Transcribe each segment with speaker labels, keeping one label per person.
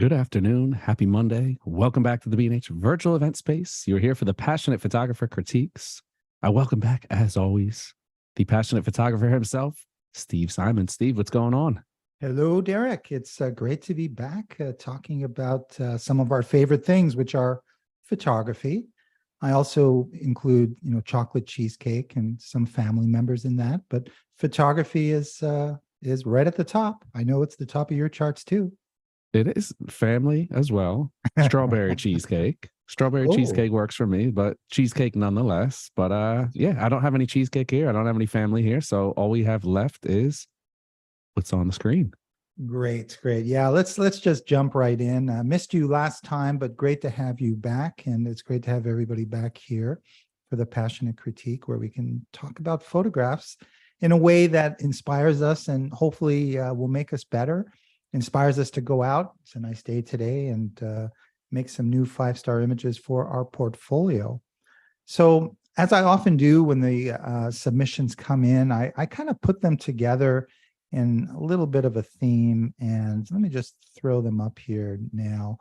Speaker 1: Good afternoon. Happy Monday. Welcome back to the B&H Virtual Event Space. You're here for the Passionate Photographer Critiques. I welcome back, as always, the passionate photographer himself, Steve Simon. Steve, what's going on?
Speaker 2: Hello, Derek. It's great to be back talking about some of our favorite things, which are photography. I also include, chocolate cheesecake and some family members in that, but photography is right at the top. I know it's the top of your charts too.
Speaker 1: It is family as well. Strawberry cheesecake. Strawberry
Speaker 2: Oh,
Speaker 1: cheesecake works for me, but cheesecake nonetheless. But yeah, I don't have any cheesecake here. I don't have any family here. So all we have left is what's on the screen.
Speaker 2: great, great. Yeah, let's just jump right in. I missed you last time, but great to have you back, and it's great to have everybody back here for the Passionate Critique, where we can talk about photographs in a way that inspires us and hopefully will make us better, inspires us to go out. It's a nice day today, and make some new 5-star images for our portfolio. So as I often do when the submissions come in, I kind of put them together in a little bit of a theme. And let me just throw them up here now.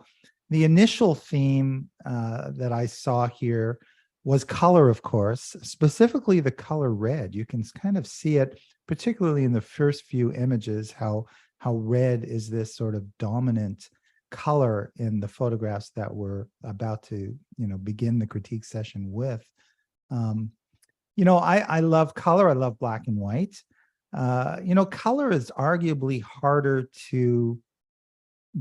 Speaker 2: The initial theme that I saw here was color, of course, specifically the color red. You can kind of see it, particularly in the first few images, how red is this sort of dominant color in the photographs that we're about to, begin the critique session with. I love color. I love black and white. Color is arguably harder to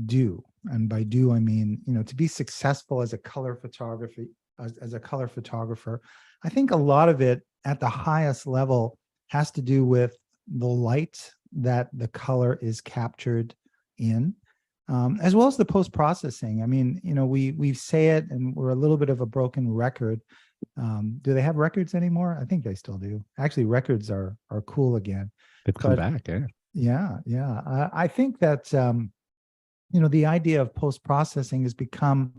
Speaker 2: do. And by do, I mean, to be successful as a color photography, as a color photographer, I think a lot of it at the highest level has to do with the light that the color is captured in, as well as the post-processing. I mean, we say it and we're a little bit of a broken record. Do they have records anymore? I think they still do. Actually, records are cool again.
Speaker 1: They've come back, yeah.
Speaker 2: Yeah. I think that, the idea of post-processing has become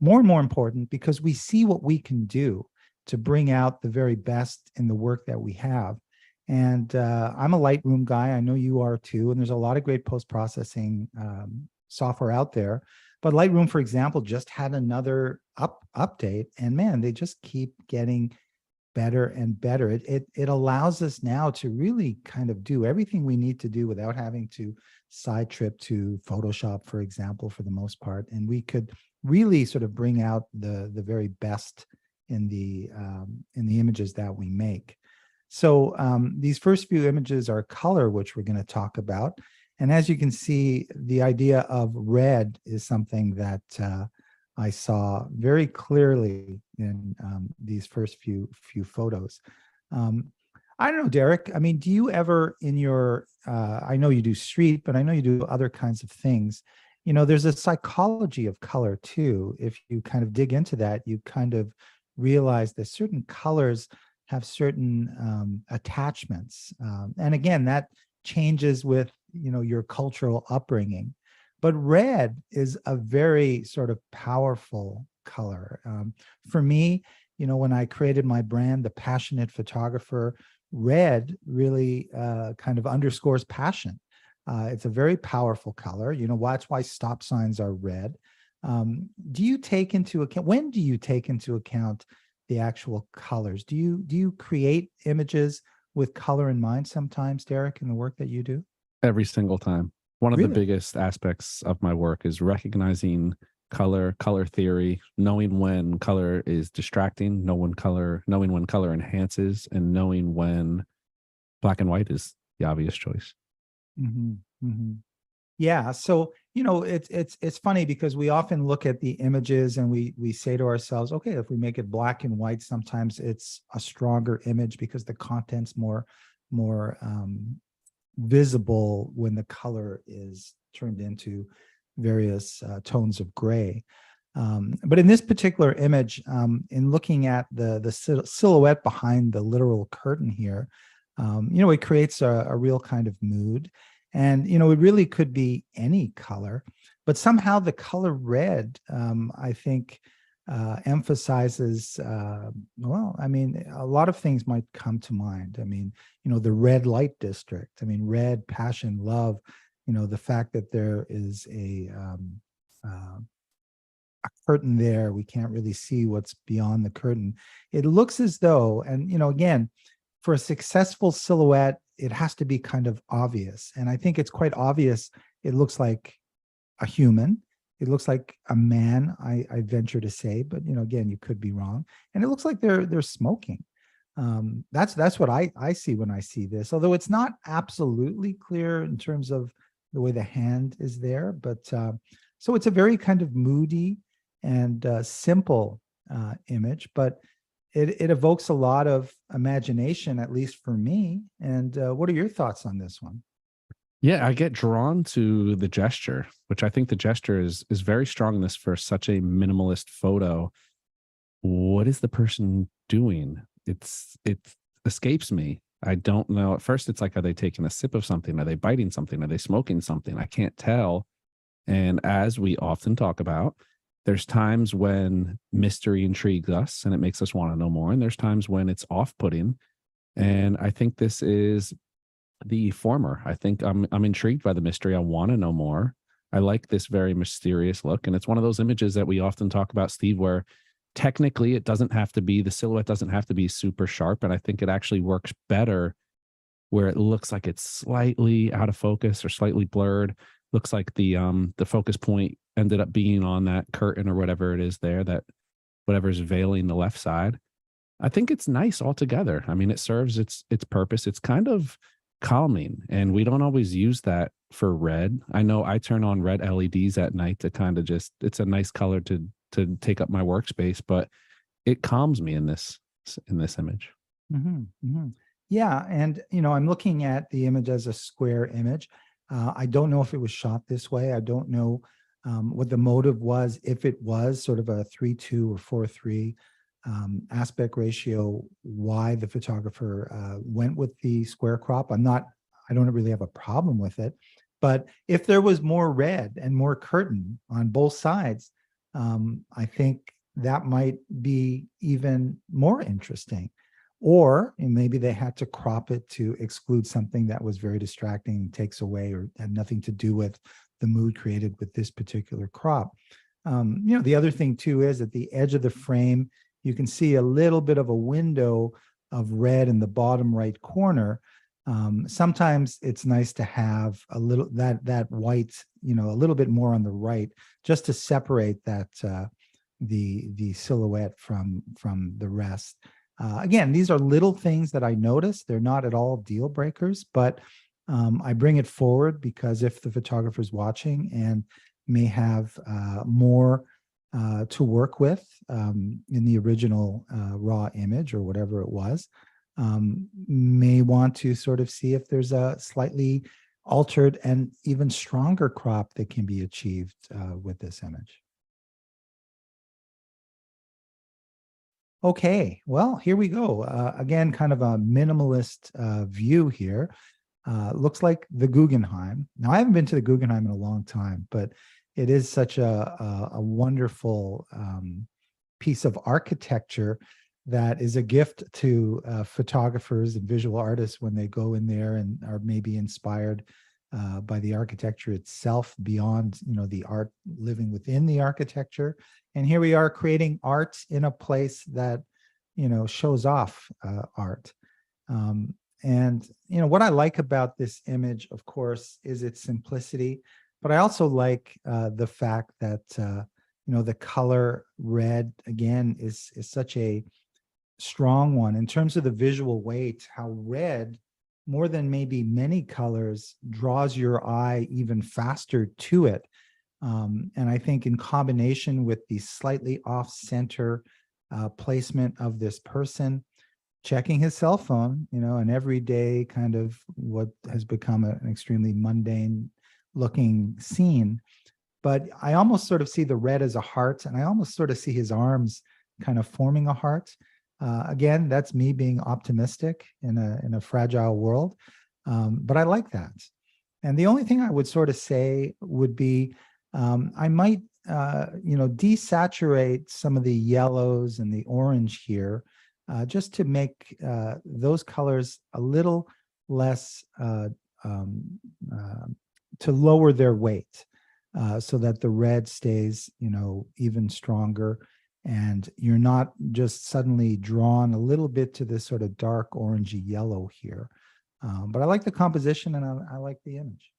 Speaker 2: more and more important because we see what we can do to bring out the very best in the work that we have. And I'm a Lightroom guy. I know you are too. And there's a lot of great post-processing software out there. But Lightroom, for example, just had another update. And man, they just keep getting better and better. It allows us now to really kind of do everything we need to do without having to side trip to Photoshop, for example, for the most part. And we could really sort of bring out the very best in the images that we make. So these first few images are color, which we're going to talk about. And as you can see, the idea of red is something that I saw very clearly in these first few photos. I don't know, Derek. I mean, do you ever in your, I know you do street, but I know you do other kinds of things. There's a psychology of color too. If you kind of dig into that, you kind of realize that certain colors have certain attachments. And again, that changes with, your cultural upbringing. But red is a very sort of powerful color. For me, when I created my brand, The Passionate Photographer, red really kind of underscores passion. It's a very powerful color. That's why stop signs are red. Do you take into account, when do you take into account the actual colors? Do you create images with color in mind sometimes, Derek, in the work that you do?
Speaker 1: Every single time. One of the
Speaker 2: Really?
Speaker 1: biggest aspects of my work is recognizing color theory, knowing when color is distracting, knowing when color enhances, and knowing when black and white is the obvious choice.
Speaker 2: Mm-hmm. Mm-hmm. Yeah. So, it's funny because we often look at the images and we say to ourselves, okay, if we make it black and white, sometimes it's a stronger image because the content's more visible when the color is turned into various tones of gray. But in this particular image, in looking at the silhouette behind the literal curtain here, it creates a real kind of mood. And, it really could be any color, but somehow the color red, I think, emphasizes, a lot of things might come to mind. I mean, the red light district, red, passion, love, the fact that there is a curtain there. We can't really see what's beyond the curtain. It looks as though, and again, for a successful silhouette, it has to be kind of obvious. And I think it's quite obvious. It looks like a human. It looks like a man, I venture to say, but again, you could be wrong. And it looks like they're smoking. That's what I see when I see this, although it's not absolutely clear in terms of the way the hand is there. But so it's a very kind of moody and simple image, but it evokes a lot of imagination, at least for me. And what are your thoughts on this one?
Speaker 1: Yeah, I get drawn to the gesture, which I think the gesture is very strong in this for such a minimalist photo. What is the person doing? It escapes me. I don't know. At first, it's like, are they taking a sip of something? Are they biting something? Are they smoking something? I can't tell. And as we often talk about, there's times when mystery intrigues us and it makes us want to know more. And there's times when it's off-putting. And I think this is the former. I think I'm intrigued by the mystery. I want to know more. I like this very mysterious look. And it's one of those images that we often talk about, Steve, where technically it doesn't have to be, the silhouette doesn't have to be super sharp. And I think it actually works better where it looks like it's slightly out of focus or slightly blurred. Looks like the focus point ended up being on that curtain or whatever it is there, that whatever's veiling the left side. I think it's nice altogether. I mean, it serves its purpose. It's kind of calming, and we don't always use that for red. I know I turn on red LEDs at night to kind of just, it's a nice color to take up my workspace, but it calms me in this image.
Speaker 2: Mm-hmm, mm-hmm. Yeah, and I'm looking at the image as a square image. I don't know if it was shot this way. I don't know what the motive was, if it was sort of a 3:2 or 4:3 aspect ratio, why the photographer went with the square crop. I don't really have a problem with it, but if there was more red and more curtain on both sides, I think that might be even more interesting. Or maybe they had to crop it to exclude something that was very distracting, takes away, or had nothing to do with the mood created with this particular crop. The other thing too is at the edge of the frame, you can see a little bit of a window of red in the bottom right corner. Sometimes it's nice to have a little that white, a little bit more on the right, just to separate that the silhouette from the rest. Again, these are little things that I notice. They're not at all deal breakers, but I bring it forward because if the photographer's watching and may have more to work with in the original raw image or whatever it was, may want to sort of see if there's a slightly altered and even stronger crop that can be achieved with this image. Okay, well, here we go. Again, kind of a minimalist view here. Looks like the Guggenheim. Now, I haven't been to the Guggenheim in a long time, but it is such a wonderful piece of architecture that is a gift to photographers and visual artists when they go in there and are maybe inspired by the architecture itself beyond, the art living within the architecture. And here we are creating art in a place that, shows off art. And what I like about this image, of course, is its simplicity, but I also like the fact that, the color red, again, is such a strong one in terms of the visual weight, how red, more than maybe many colors, draws your eye even faster to it. And I think in combination with the slightly off-center placement of this person, checking his cell phone, an everyday kind of what has become an extremely mundane looking scene. But I almost sort of see the red as a heart, and I almost sort of see his arms kind of forming a heart. Again, that's me being optimistic in a fragile world, but I like that. And the only thing I would sort of say would be I might, desaturate some of the yellows and the orange here, just to make those colors a little less, to lower their weight. so that the red stays, even stronger. And you're not just suddenly drawn a little bit to this sort of dark orangey yellow here. But I like the composition, and I like the image.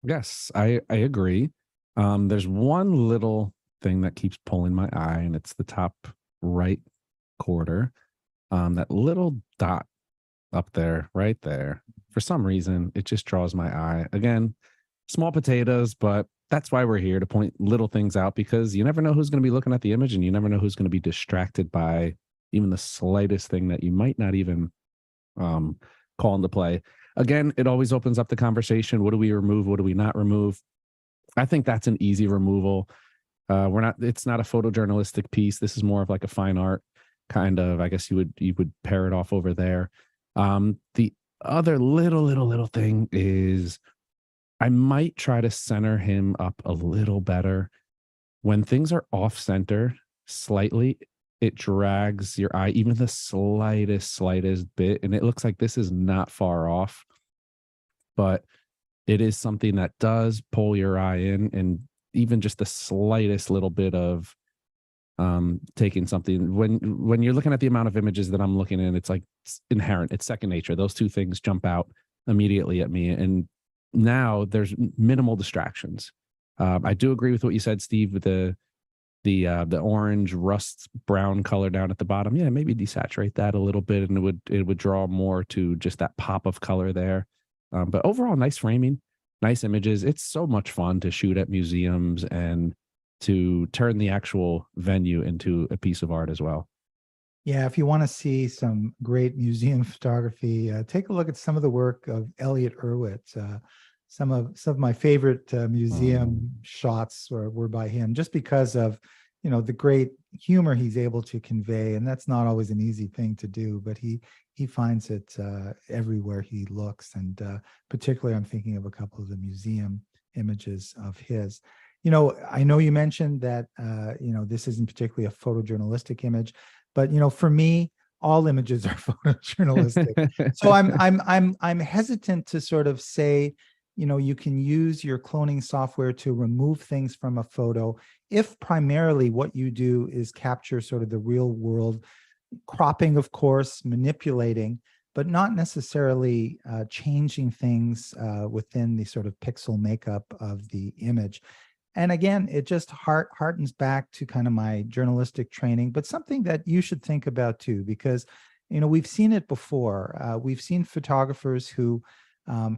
Speaker 1: Yes, I agree. There's one little thing that keeps pulling my eye, and it's the top right quarter. That little dot up there, right there. For some reason, it just draws my eye. Again, small potatoes, but that's why we're here, to point little things out, because you never know who's going to be looking at the image, and you never know who's going to be distracted by even the slightest thing that you might not even call into play. Again, it always opens up the conversation. What do we remove? What do we not remove? I think that's an easy removal. It's not a photojournalistic piece. This is more of like a fine art kind of, I guess you would pair it off over there. The other little thing is, I might try to center him up a little better. When things are off center slightly, it drags your eye even the slightest bit. And it looks like this is not far off, but it is something that does pull your eye in. And even just the slightest little bit of taking something, when you're looking at the amount of images that I'm looking in, it's like it's inherent, it's second nature. Those two things jump out immediately at me. And now there's minimal distractions. I do agree with what you said, Steve, with the orange rust brown color down at the bottom. Yeah, maybe desaturate that a little bit, and it would draw more to just that pop of color there. But overall, nice framing, nice images. It's so much fun to shoot at museums and to turn the actual venue into a piece of art as well.
Speaker 2: Yeah, if you want to see some great museum photography, take a look at some of the work of Elliot Erwitt. Some of my favorite museum shots were by him, just because of the great humor he's able to convey, and that's not always an easy thing to do. But he finds it everywhere he looks, and particularly I'm thinking of a couple of the museum images of his. I know you mentioned that this isn't particularly a photojournalistic image, but for me, all images are photojournalistic. So I'm hesitant to sort of say, you can use your cloning software to remove things from a photo if primarily what you do is capture sort of the real world, cropping, of course, manipulating, but not necessarily changing things within the sort of pixel makeup of the image. And again, it just harkens back to kind of my journalistic training, but something that you should think about too, because, we've seen it before. We've seen photographers who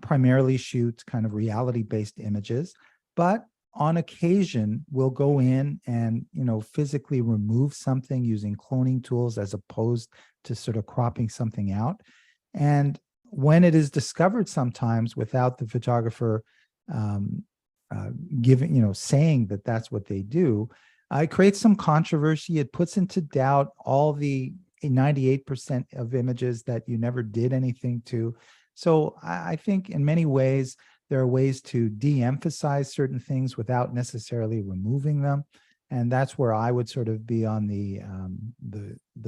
Speaker 2: primarily shoot kind of reality-based images, but on occasion will go in and, physically remove something using cloning tools as opposed to sort of cropping something out. And when it is discovered sometimes without the photographer saying that that's what they do, it creates some controversy. It puts into doubt all the 98% of images that you never did anything to. So I think in many ways, there are ways to de-emphasize certain things without necessarily removing them. And that's where I would sort of be on the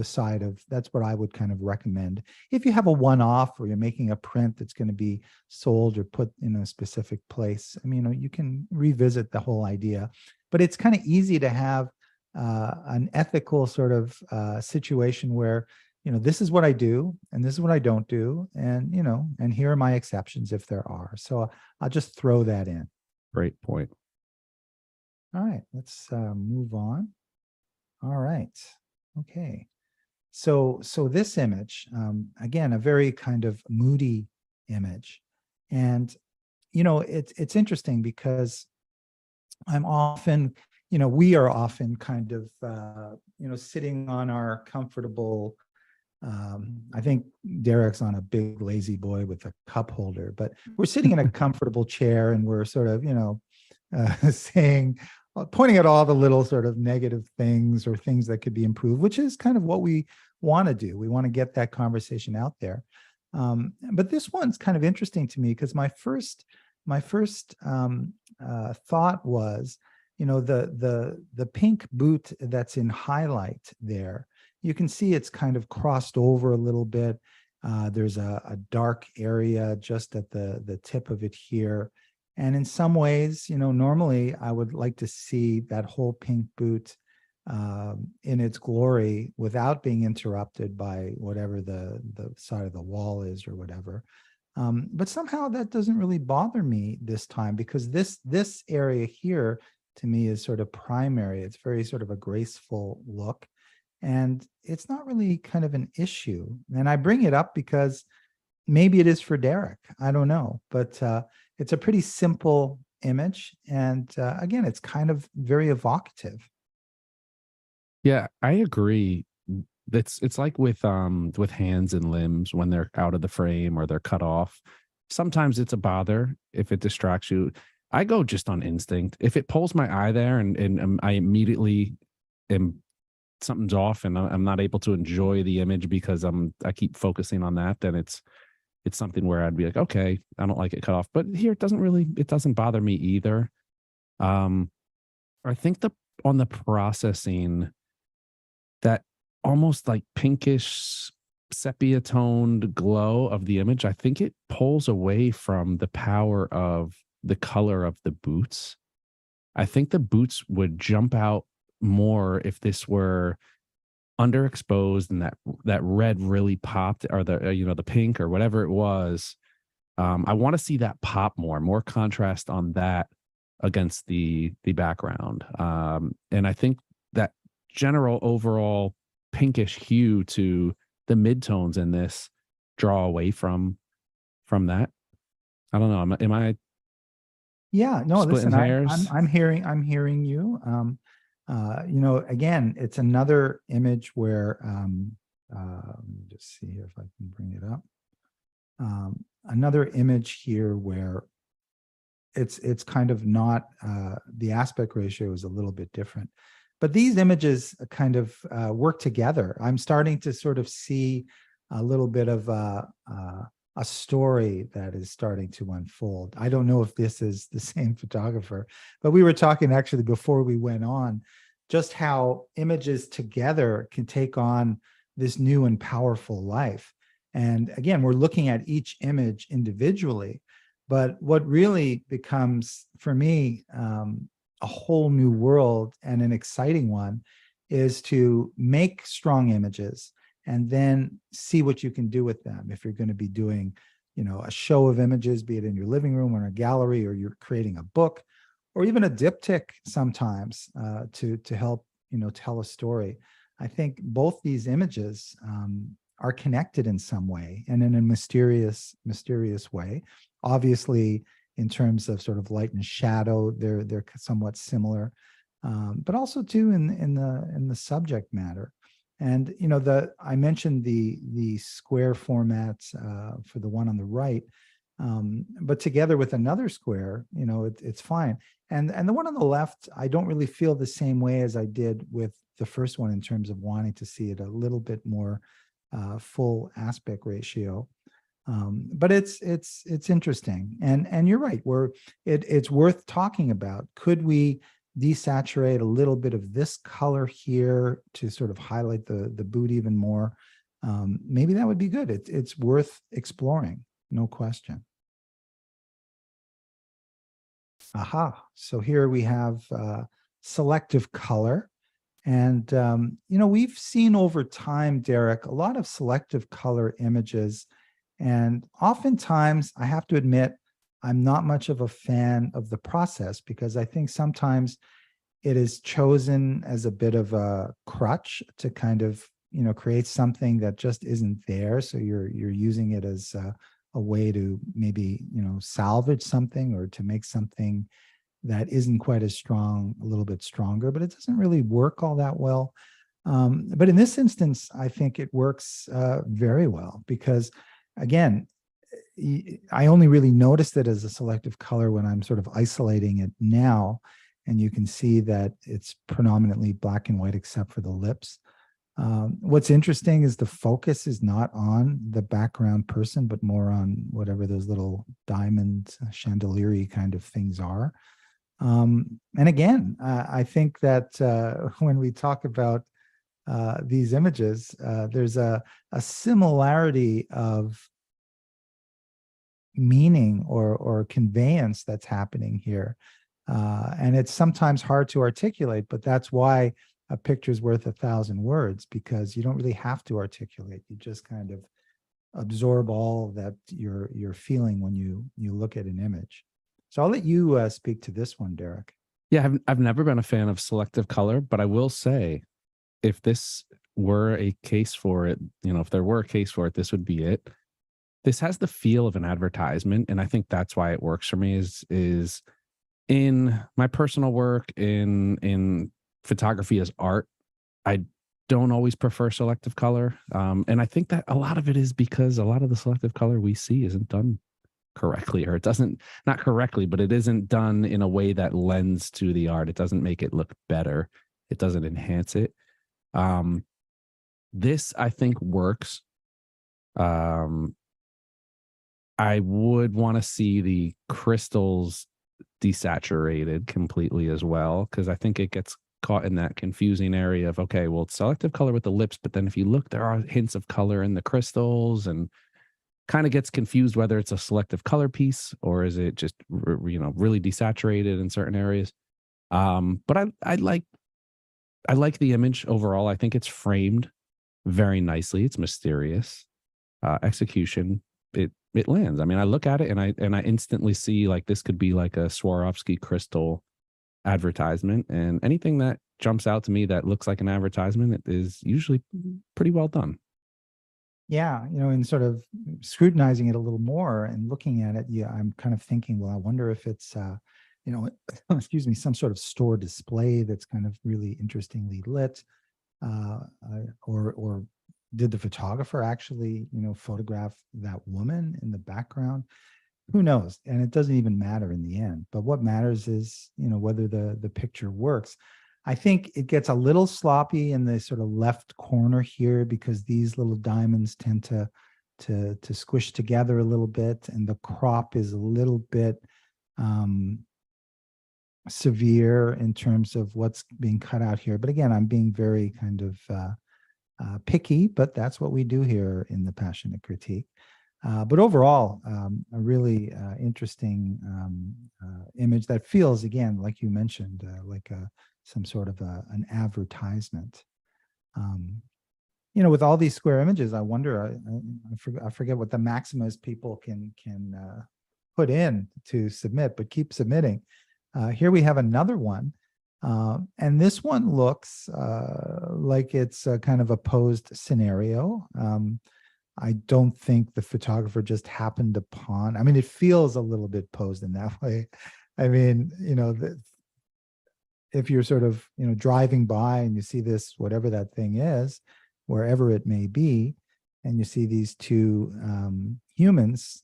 Speaker 2: side of, that's what I would kind of recommend. If you have a one-off or you're making a print that's going to be sold or put in a specific place, I mean, you can revisit the whole idea. But it's kind of easy to have an ethical sort of situation where, this is what I do and this is what I don't do. And, and here are my exceptions if there are. So I'll just throw that in.
Speaker 1: Great point.
Speaker 2: All right, let's move on. All right. Okay. So this image, again, a very kind of moody image. And, it's interesting because I'm often, we are often kind of, sitting on our comfortable, I think Derek's on a big lazy boy with a cup holder, but we're sitting in a comfortable chair and we're sort of, pointing at all the little sort of negative things or things that could be improved, which is kind of what we want to do. We want to get that conversation out there. But this one's kind of interesting to me because my first thought was, the pink boot that's in highlight there, you can see it's kind of crossed over a little bit. There's a dark area just at the tip of it here. And in some ways, normally I would like to see that whole pink boot in its glory without being interrupted by whatever the side of the wall is or whatever. But somehow that doesn't really bother me this time, because this area here to me is sort of primary. It's very sort of a graceful look, and it's not really kind of an issue. And I bring it up because maybe it is for Derek. I don't know, but it's a pretty simple image, and again, it's kind of very evocative.
Speaker 1: Yeah, I agree. It's like with hands and limbs when they're out of the frame or they're cut off. Sometimes it's a bother if it distracts you. I go just on instinct. If it pulls my eye there and I immediately am something's off and I'm not able to enjoy the image because I keep focusing on that, then it's something where I'd be like, okay, I don't like it cut off. But here it doesn't bother me either. Um, I think on the processing, that almost like pinkish sepia toned glow of the image, I think it pulls away from the power of the color of the boots. I think the boots would jump out more if this were underexposed and that red really popped, or the the pink or whatever it was. I want to see that pop more contrast on that against the background. And I think that general overall pinkish hue to the midtones in this draw away from that. I don't know. Am I
Speaker 2: Yeah, no,
Speaker 1: splitting
Speaker 2: listen,
Speaker 1: hairs?
Speaker 2: I'm hearing you. Again, it's another image where let me just see if I can bring it up. Another image here where it's kind of not the aspect ratio is a little bit different, but these images kind of work together. I'm starting to sort of see a little bit of a story that is starting to unfold. I don't know if this is the same photographer, but we were talking actually before we went on just how images together can take on this new and powerful life. And again, we're looking at each image individually, but what really becomes for me a whole new world and an exciting one is to make strong images and then see what you can do with them. If you're going to be doing, a show of images, be it in your living room or in a gallery, or you're creating a book, or even a diptych sometimes to help, tell a story. I think both these images are connected in some way and in a mysterious way. Obviously, in terms of sort of light and shadow, they're somewhat similar, but also too in the subject matter. And I mentioned the square formats for the one on the right, but together with another square, it's fine. And the one on the left, I don't really feel the same way as I did with the first one in terms of wanting to see it a little bit more full aspect ratio. But it's interesting, and you're right. It's worth talking about. Could we desaturate a little bit of this color here to sort of highlight the boot even more? Maybe that would be good. It's worth exploring, no question. Aha! So here we have selective color. And, we've seen over time, Derek, a lot of selective color images. And oftentimes, I have to admit, I'm not much of a fan of the process, because I think sometimes it is chosen as a bit of a crutch to kind of, create something that just isn't there. So you're using it as a way to maybe, salvage something or to make something that isn't quite as strong, a little bit stronger, but it doesn't really work all that well. But in this instance, I think it works very well, because again, I only really noticed it as a selective color when I'm sort of isolating it now. And you can see that it's predominantly black and white, except for the lips. What's interesting is the focus is not on the background person, but more on whatever those little diamond chandelier kind of things are. And again, I think that when we talk about these images, there's a similarity of meaning or conveyance that's happening here. And it's sometimes hard to articulate, but that's why a picture's worth 1,000 words, because you don't really have to articulate. You just kind of absorb all that you're feeling when you look at an image. So I'll let you speak to this one, Derek.
Speaker 1: Yeah, I've never been a fan of selective color, but I will say, if this were a case for it, if there were a case for it, this would be it. This has the feel of an advertisement, and I think that's why it works for me. Is in my personal work, in photography as art, I don't always prefer selective color, and I think that a lot of it is because a lot of the selective color we see isn't done correctly, or it doesn't, not correctly, but it isn't done in a way that lends to the art. It doesn't make it look better. It doesn't enhance it. This, I think, works. I would want to see the crystals desaturated completely as well, because I think it gets caught in that confusing area of, okay, well, it's selective color with the lips, but then if you look, there are hints of color in the crystals, and kind of gets confused whether it's a selective color piece or is it just really desaturated in certain areas. But I like the image overall. I think it's framed very nicely. It's mysterious. Execution, it lands. I mean, I look at it and I instantly see, like, this could be like a Swarovski crystal advertisement, and anything that jumps out to me that looks like an advertisement is usually pretty well done.
Speaker 2: Yeah, and sort of scrutinizing it a little more and looking at it, yeah, I'm kind of thinking, well, I wonder if it's, excuse me, some sort of store display that's kind of really interestingly lit, or did the photographer actually, photograph that woman in the background? Who knows? And it doesn't even matter in the end. But what matters is, whether the picture works. I think it gets a little sloppy in the sort of left corner here, because these little diamonds tend to squish together a little bit, and the crop is a little bit severe in terms of what's being cut out here. But again, I'm being very kind of picky, but that's what we do here in the Passionate Critique. But overall, a really interesting image that feels, again, like you mentioned, like some sort of an advertisement. With all these square images, I wonder, I forget what the maximum is people can put in to submit, but keep submitting. Here we have another one. And this one looks like it's a kind of a posed scenario. I don't think the photographer just happened upon, I mean, it feels a little bit posed in that way. I mean, if you're sort of, driving by and you see this, whatever that thing is, wherever it may be, and you see these two humans,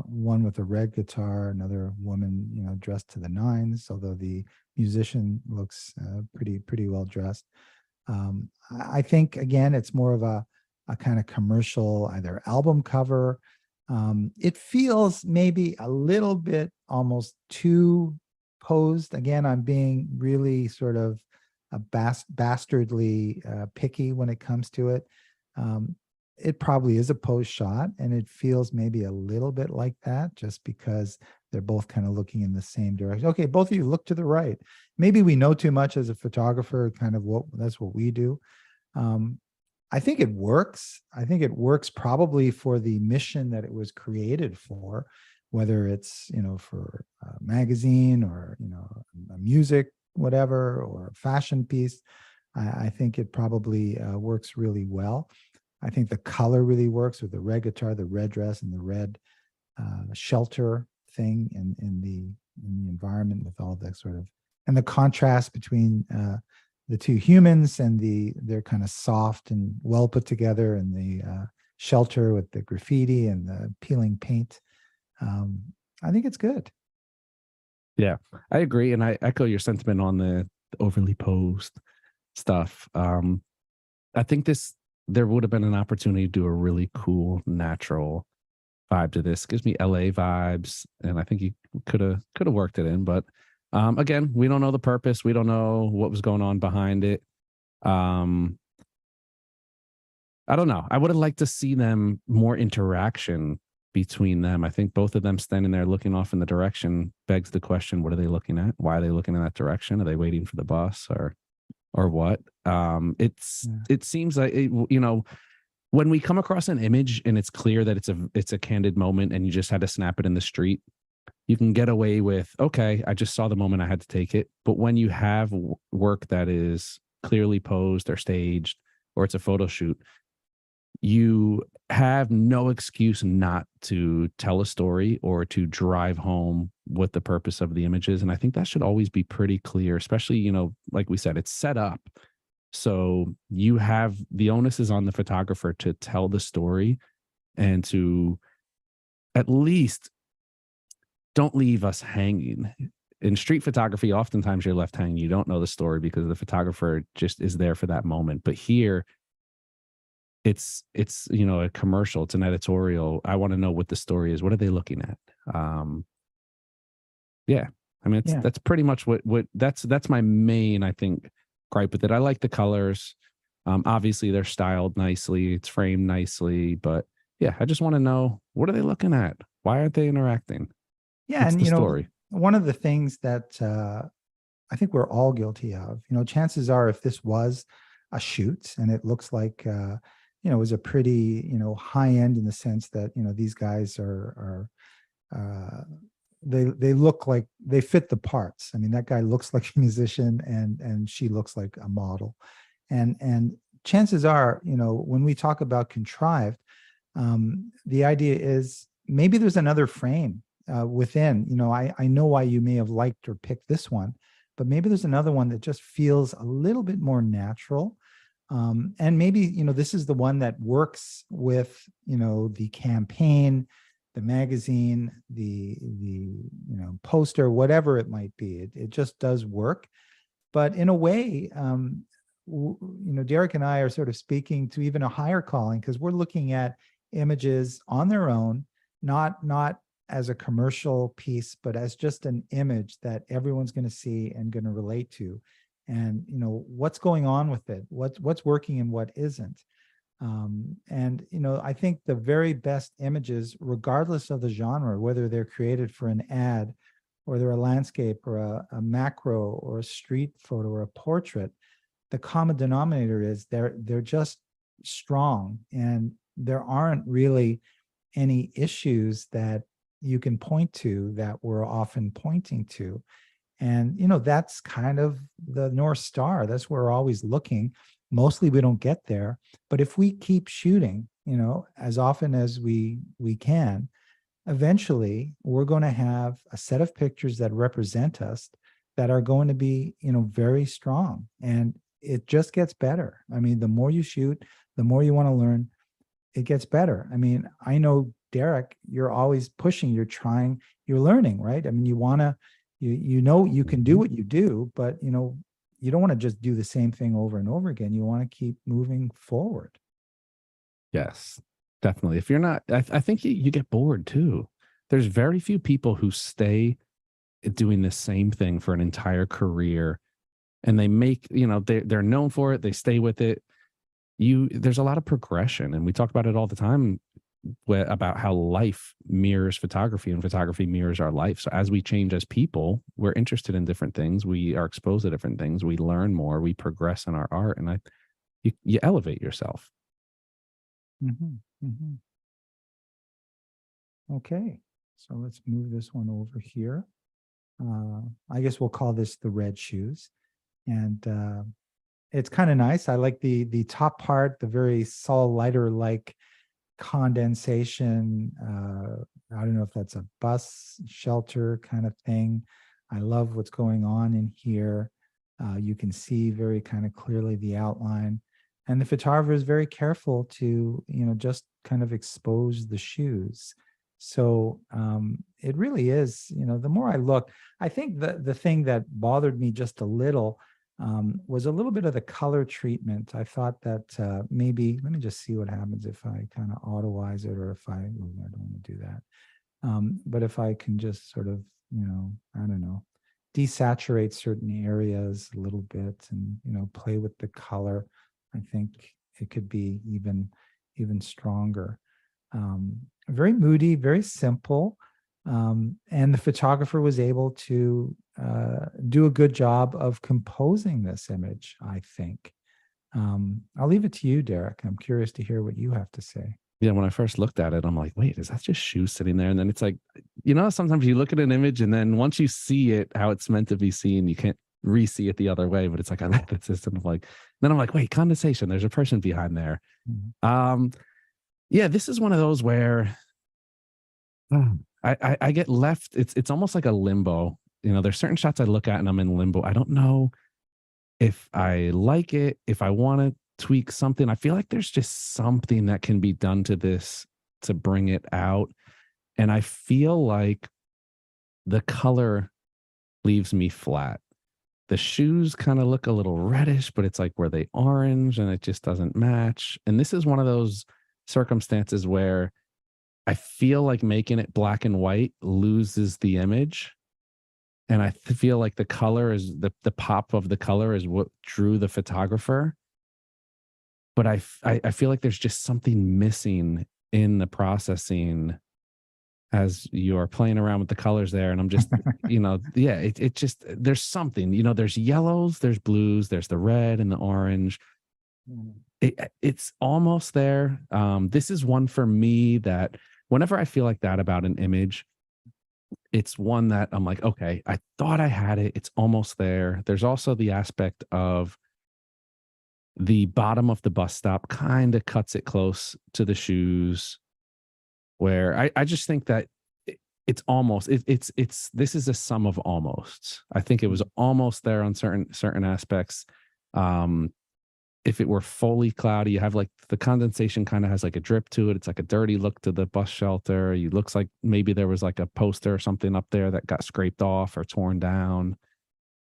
Speaker 2: one with a red guitar, another woman, dressed to the nines, although the musician looks pretty well dressed. I think, again, it's more of a kind of commercial, either album cover. It feels maybe a little bit almost too posed. Again, I'm being really sort of bastardly picky when it comes to it. It probably is a posed shot, and it feels maybe a little bit like that, just because they're both kind of looking in the same direction. Okay, both of you look to the right. Maybe we know too much as a photographer, kind of that's what we do. I think it works. I think it works probably for the mission that it was created for, whether it's, for a magazine or, a music, whatever, or a fashion piece. I think it probably works really well. I think the color really works with the red guitar, the red dress, and the red shelter thing in the environment, with all the sort of, and the contrast between the two humans and they're kind of soft and well put together, and the shelter with the graffiti and the peeling paint. I think it's good.
Speaker 1: Yeah, I agree. And I echo your sentiment on the overly posed stuff. I think there would have been an opportunity to do a really cool, natural vibe to this. Gives me LA vibes, and I think you could have worked it in. But again, we don't know the purpose. We don't know what was going on behind it. I don't know. I would have liked to see them more interaction between them. I think both of them standing there looking off in the direction begs the question, what are they looking at? Why are they looking in that direction? Are they waiting for the bus or what? It seems like when we come across an image and it's clear that it's a candid moment and you just had to snap it in the street, you can get away with, okay, I just saw the moment, I had to take it. But when you have work that is clearly posed or staged, or it's a photo shoot, you have no excuse not to tell a story or to drive home what the purpose of the image is. And I think that should always be pretty clear, especially, like we said, it's set up. So you have the onus is on the photographer to tell the story and to at least don't leave us hanging. In street photography, oftentimes you're left hanging. You don't know the story because the photographer just is there for that moment. But here, it's a commercial, it's an editorial. I want to know what the story is. What are they looking at? Yeah, I mean, that's pretty much what that's my main, I think, gripe with it. I like the colors. Obviously they're styled nicely, it's framed nicely, but yeah, I just want to know, what are they looking at? Why aren't they interacting?
Speaker 2: Yeah,
Speaker 1: What's
Speaker 2: and
Speaker 1: the story?
Speaker 2: one of the things that I think we're all guilty of, chances are, if this was a shoot and it looks like it was a pretty high end, in the sense that these guys are they look like they fit the parts. I mean, that guy looks like a musician and she looks like a model, and chances are, when we talk about contrived, the idea is maybe there's another frame within. I know why you may have liked or picked this one, but maybe there's another one that just feels a little bit more natural. And maybe, this is the one that works with, the campaign, the magazine, the poster, whatever it might be. It just does work. But in a way, Derek and I are sort of speaking to even a higher calling, because we're looking at images on their own, not as a commercial piece, but as just an image that everyone's going to see and going to relate to. And what's going on with it, what's working and what isn't. And I think the very best images, regardless of the genre, whether they're created for an ad, or they're a landscape, or a macro, or a street photo, or a portrait, the common denominator is they're just strong, and there aren't really any issues that you can point to that we're often pointing to. And, that's kind of the North Star. That's where we're always looking. Mostly we don't get there. But if we keep shooting, as often as we can, eventually we're going to have a set of pictures that represent us that are going to be, very strong. And it just gets better. I mean, the more you shoot, the more you want to learn, it gets better. I mean, I know, Derek, you're always pushing, you're trying, you're learning, right? I mean, you want to, you can do what you do, but you don't want to just do the same thing over and over again. You want to keep moving forward.
Speaker 1: Yes, definitely. If you're not, I think you get bored too. There's very few people who stay doing the same thing for an entire career, and they make, they're known for it. They stay with it. There's a lot of progression, and we talk about it all the time, about how life mirrors photography and photography mirrors our life. So as we change as people, we're interested in different things. We are exposed to different things. We learn more. We progress in our art, and you elevate yourself.
Speaker 2: Mm-hmm. Mm-hmm. Okay, so let's move this one over here. I guess we'll call this the red shoes, and it's kind of nice. I like the top part, the very Saul Leiter like condensation. I don't know if that's a bus shelter kind of thing. I love what's going on in here. You can see very kind of clearly the outline, and the photographer is very careful to just kind of expose the shoes. So it really is, the more I look, I think the thing that bothered me just a little was a little bit of the color treatment. I thought that maybe, let me just see what happens if I kind of autoize it, or if I don't want to do that. But if I can just sort of, I don't know, desaturate certain areas a little bit and, play with the color, I think it could be even stronger. very moody, very simple. And the photographer was able to do a good job of composing this image, I think. I'll leave it to you, Derek. I'm curious to hear what you have to say.
Speaker 1: Yeah, when I first looked at it, I'm like, wait, is that just shoes sitting there? And then it's like, sometimes you look at an image and then once you see it how it's meant to be seen, you can't re-see it the other way. But it's like, I like the system of like, then I'm like, wait, condensation, there's a person behind there.
Speaker 2: Mhm.
Speaker 1: Yeah, this is one of those where I get left. It's almost like a limbo. There's certain shots I look at and I'm in limbo. I don't know if I like it, if I want to tweak something. I feel like there's just something that can be done to this to bring it out. And I feel like the color leaves me flat. The shoes kind of look a little reddish, but it's like, were they orange? And it just doesn't match. And this is one of those circumstances where I feel like making it black and white loses the image. And I feel like the color is the pop of the color is what drew the photographer. But I feel like there's just something missing in the processing as you are playing around with the colors there. And I'm just, yeah, it just, there's something, there's yellows, there's blues, there's the red and the orange. It's almost there. This is one for me that whenever I feel like that about an image, it's one that I'm like, okay, I thought I had it. It's almost there. There's also the aspect of the bottom of the bus stop kind of cuts it close to the shoes, where I just think that it's almost this is a sum of almosts. I think it was almost there on certain aspects. If it were fully cloudy, you have like the condensation kind of has like a drip to it. It's like a dirty look to the bus shelter. It looks like maybe there was like a poster or something up there that got scraped off or torn down.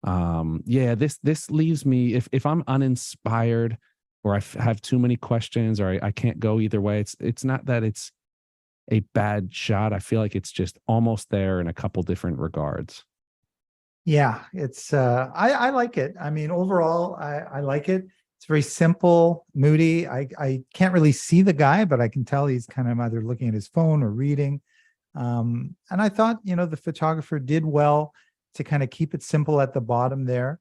Speaker 1: Yeah, this leaves me, if I'm uninspired or I have too many questions or I can't go either way, it's not that it's a bad shot. I feel like it's just almost there in a couple different regards.
Speaker 2: Yeah, it's I like it. I mean, overall, I like it. It's very simple, moody. I can't really see the guy, but I can tell he's kind of either looking at his phone or reading. And I thought, the photographer did well to kind of keep it simple at the bottom there.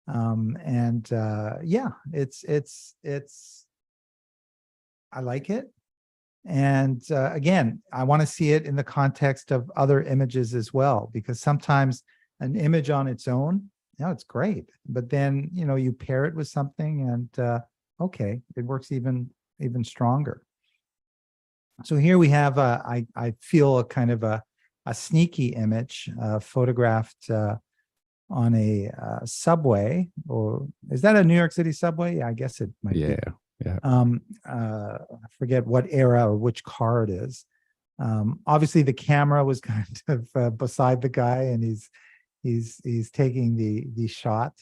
Speaker 2: Yeah, it's I like it. And again, I want to see it in the context of other images as well, because sometimes an image on its own, it's great, but then you pair it with something and okay, it works even stronger. So here we have I feel a kind of a sneaky image photographed on a subway, or is that a New York City subway? Yeah, I guess it might be.
Speaker 1: Yeah.
Speaker 2: I forget what era or which car it is. Obviously the camera was kind of beside the guy, and he's taking the shot.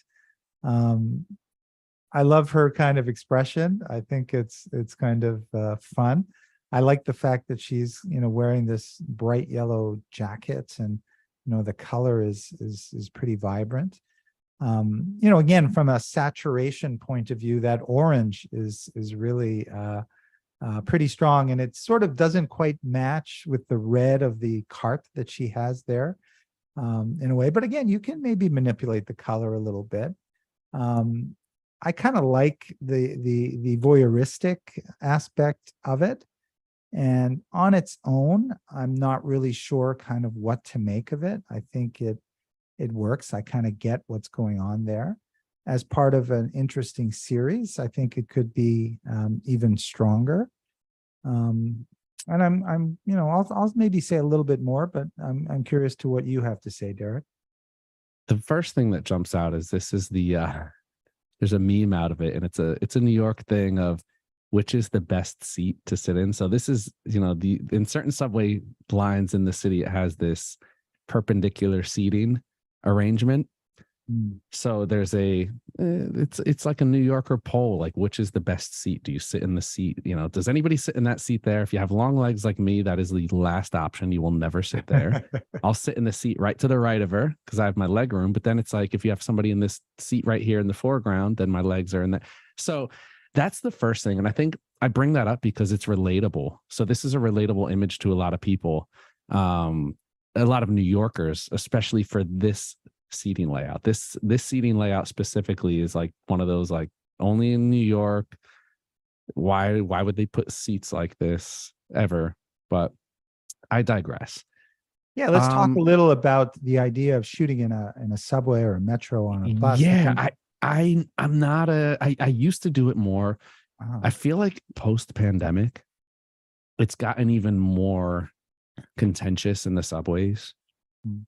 Speaker 2: I love her kind of expression. I think it's kind of fun. I like the fact that she's wearing this bright yellow jacket, and the color is pretty vibrant. Again, from a saturation point of view, that orange is really pretty strong, and it sort of doesn't quite match with the red of the cart that she has there in a way. But again, you can maybe manipulate the color a little bit. I kind of like the voyeuristic aspect of it. And on its own, I'm not really sure kind of what to make of it. I think it works. I kind of get what's going on there. As part of an interesting series, I think it could be even stronger. And I'll maybe say a little bit more, but I'm curious to what you have to say, Derek.
Speaker 1: The first thing that jumps out is this is there's a meme out of it, and it's a New York thing of which is the best seat to sit in. So this is, in certain subway lines in the city, it has this perpendicular seating arrangement. So there's it's like a New Yorker poll, like which is the best seat? Do you sit in the seat? Does anybody sit in that seat there? If you have long legs like me, that is the last option. You will never sit there. I'll sit in the seat right to the right of her because I have my leg room. But then it's like, if you have somebody in this seat right here in the foreground, then my legs are in there. So that's the first thing. And I think I bring that up because it's relatable. So this is a relatable image to a lot of people, a lot of New Yorkers, especially for this seating layout. This seating layout specifically is like one of those, like, only in New York. Why would they put seats like this ever? But I digress.
Speaker 2: Yeah, let's talk a little about the idea of shooting in a subway or a metro on a bus.
Speaker 1: Yeah, I'm not I used to do it more.
Speaker 2: Wow.
Speaker 1: I feel like post pandemic, it's gotten even more contentious in the subways.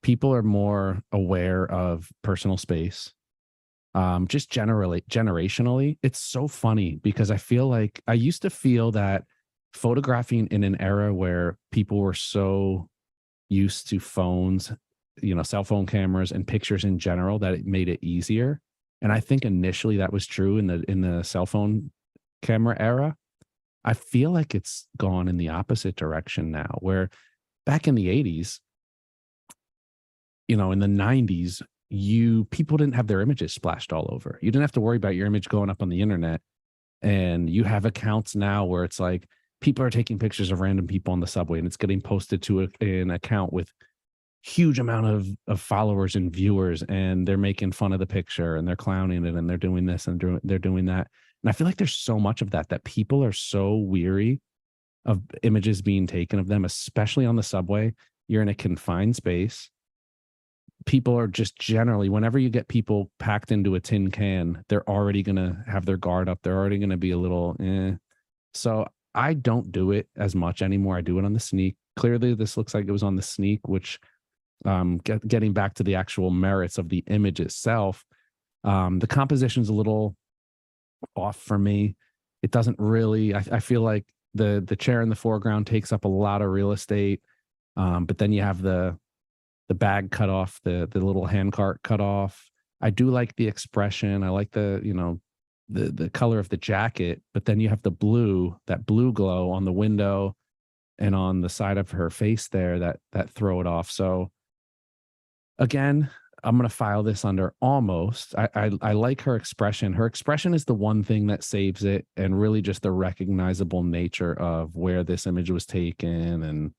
Speaker 1: People are more aware of personal space. Just generationally, it's so funny because I feel like I used to feel that photographing in an era where people were so used to phones, cell phone cameras and pictures in general, that it made it easier. And I think initially that was true in the cell phone camera era. I feel like it's gone in the opposite direction now, where back in the 80s, in the 90s, people didn't have their images splashed all over. You didn't have to worry about your image going up on the internet. And you have accounts now where it's like people are taking pictures of random people on the subway and it's getting posted to an account with huge amount of followers and viewers, and they're making fun of the picture and they're clowning it and they're doing this and they're doing that. And I feel like there's so much of that people are so weary of images being taken of them, especially on the subway. You're in a confined space. People are just generally, whenever you get people packed into a tin can, they're already going to have their guard up. They're already going to be a little, So I don't do it as much anymore. I do it on the sneak. Clearly, this looks like it was on the sneak, which getting back to the actual merits of the image itself, the composition's a little off for me. It doesn't really, I feel like the chair in the foreground takes up a lot of real estate. But then you have the bag cut off, the little hand cart cut off. I do like the expression. I like the color of the jacket, but then you have that blue glow on the window and on the side of her face there that throw it off. So again, I'm going to file this under almost. I like her expression. Her expression is the one thing that saves it, and really just the recognizable nature of where this image was taken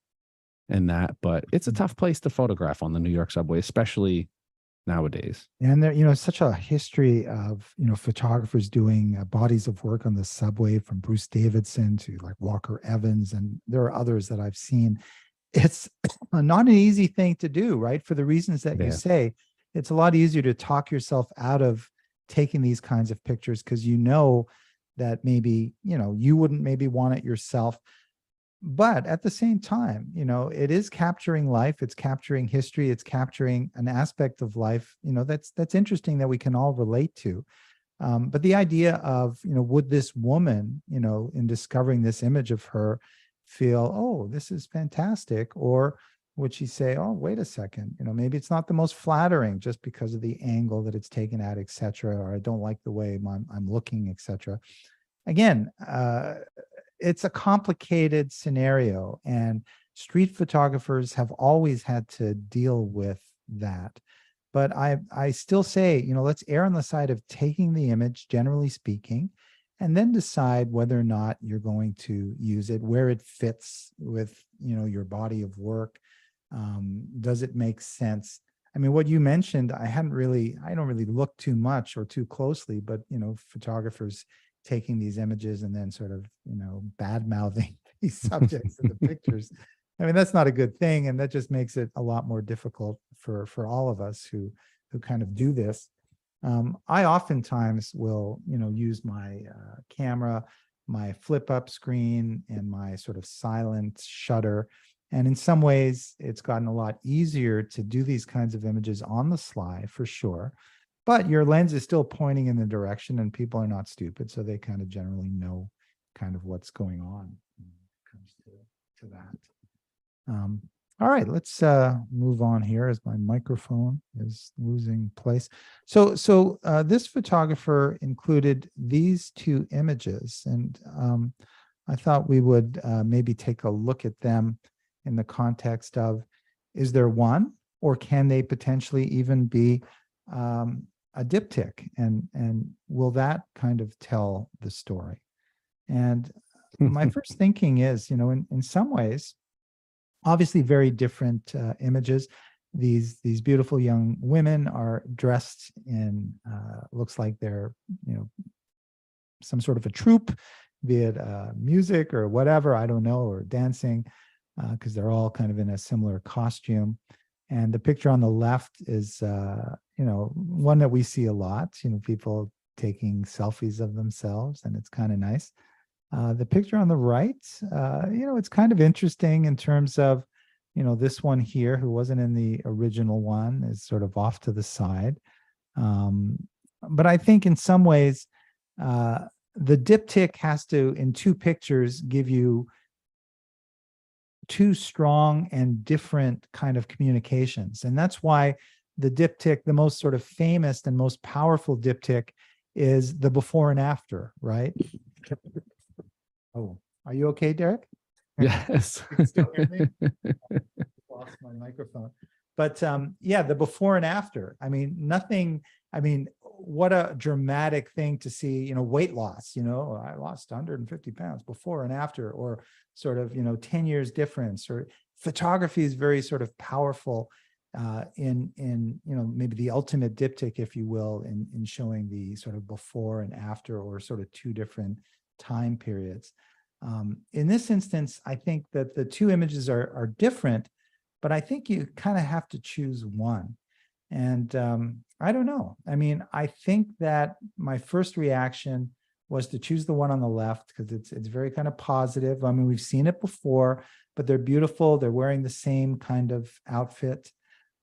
Speaker 1: and that. But it's a tough place to photograph on the New York subway, especially nowadays.
Speaker 2: And there, such a history of, photographers doing bodies of work on the subway, from Bruce Davidson to like Walker Evans. And there are others that I've seen. It's not an easy thing to do, right? For the reasons that you say. It's a lot easier to talk yourself out of taking these kinds of pictures because that maybe, you wouldn't maybe want it yourself. But at the same time, it is capturing life, it's capturing history, it's capturing an aspect of life, that's interesting, that we can all relate to. But the idea of, would this woman, in discovering this image of her, feel, oh, this is fantastic? Or would she say, oh, wait a second, maybe it's not the most flattering just because of the angle that it's taken at, etc., or I don't like the way I'm looking, etc. Again, it's a complicated scenario, and street photographers have always had to deal with that. But I still say, let's err on the side of taking the image, generally speaking, and then decide whether or not you're going to use it, where it fits with, your body of work. Does it make sense? I mean, what you mentioned, I don't really look too much or too closely, but, photographers taking these images and then sort of, bad mouthing these subjects in the pictures. I mean, that's not a good thing. And that just makes it a lot more difficult for all of us who kind of do this. I oftentimes will, use my camera, my flip up screen, and my sort of silent shutter. And in some ways, it's gotten a lot easier to do these kinds of images on the sly, for sure. But your lens is still pointing in the direction, and people are not stupid, so they kind of generally know kind of what's going on when it comes to that. All right, let's move on here as my microphone is losing place. So this photographer included these two images, and I thought we would maybe take a look at them in the context of, is there one, or can they potentially even be a diptych, and will that kind of tell the story? And my first thinking is, in some ways, obviously very different images. These beautiful young women are dressed in looks like they're some sort of a troupe, be it music or whatever, I don't know, or dancing, because they're all kind of in a similar costume. And the picture on the left is one that we see a lot, people taking selfies of themselves, and it's kind of nice. The picture on the right, it's kind of interesting in terms of, this one here who wasn't in the original one is sort of off to the side. But I think in some ways, the diptych has to, in two pictures, give you two strong and different kind of communications. And that's why the diptych, the most sort of famous and most powerful diptych, is the before and after, right? Oh, are you okay, Derek?
Speaker 1: Yes.
Speaker 2: You can still hear me? Lost my microphone. But yeah, the before and after. What a dramatic thing to see, weight loss, I lost 150 pounds before and after, or sort of, 10 years difference. Or photography is very sort of powerful in maybe the ultimate diptych, if you will, in showing the sort of before and after, or sort of two different time periods. In this instance, I think that the two images are different, but I think you kind of have to choose one. And I don't know. I think that my first reaction was to choose the one on the left because it's very kind of positive. We've seen it before, but they're beautiful. They're wearing the same kind of outfit.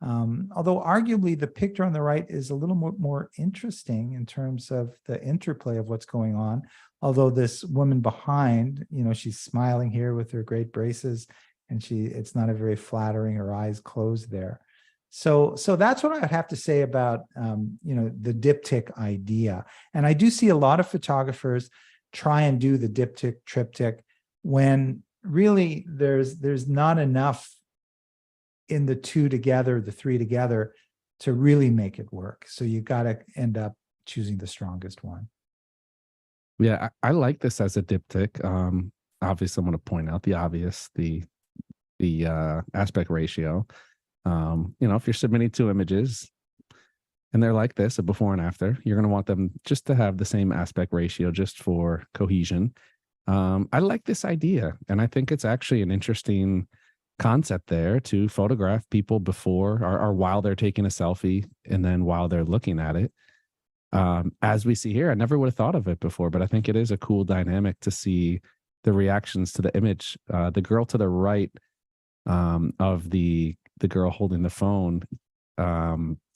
Speaker 2: Although arguably the picture on the right is a little more interesting in terms of the interplay of what's going on. Although this woman behind, she's smiling here with her great braces, and it's not a very flattering, her eyes closed there. So that's what I would have to say about, the diptych idea. And I do see a lot of photographers try and do the diptych triptych when really there's not enough in the two together, the three together, to really make it work. So you got to end up choosing the strongest one.
Speaker 1: Yeah, I like this as a diptych. Obviously, I'm going to point out the obvious, the aspect ratio. If you're submitting two images and they're like this, a before and after, you're going to want them just to have the same aspect ratio, just for cohesion. I like this idea, and I think it's actually an interesting concept there to photograph people before or while they're taking a selfie, and then while they're looking at it. As we see here, I never would have thought of it before, but I think it is a cool dynamic to see the reactions to the image. The girl to the right of the girl holding the phone,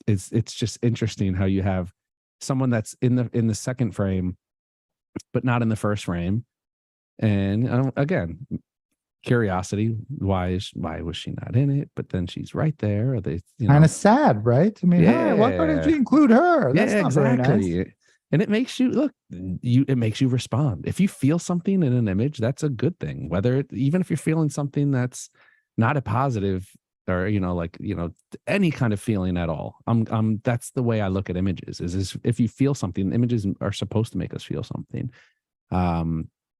Speaker 1: it's just interesting how you have someone that's in the second frame, but not in the first frame. And again, curiosity, why was she not in it? But then she's right there. They,
Speaker 2: kind of sad, right? Hey, why couldn't you include her? That's not
Speaker 1: exactly.
Speaker 2: very nice.
Speaker 1: And it makes you look. It makes you respond. If you feel something in an image, that's a good thing. Even if you're feeling something that's not a positive, or any kind of feeling at all. That's the way I look at images. Is if you feel something, images are supposed to make us feel something.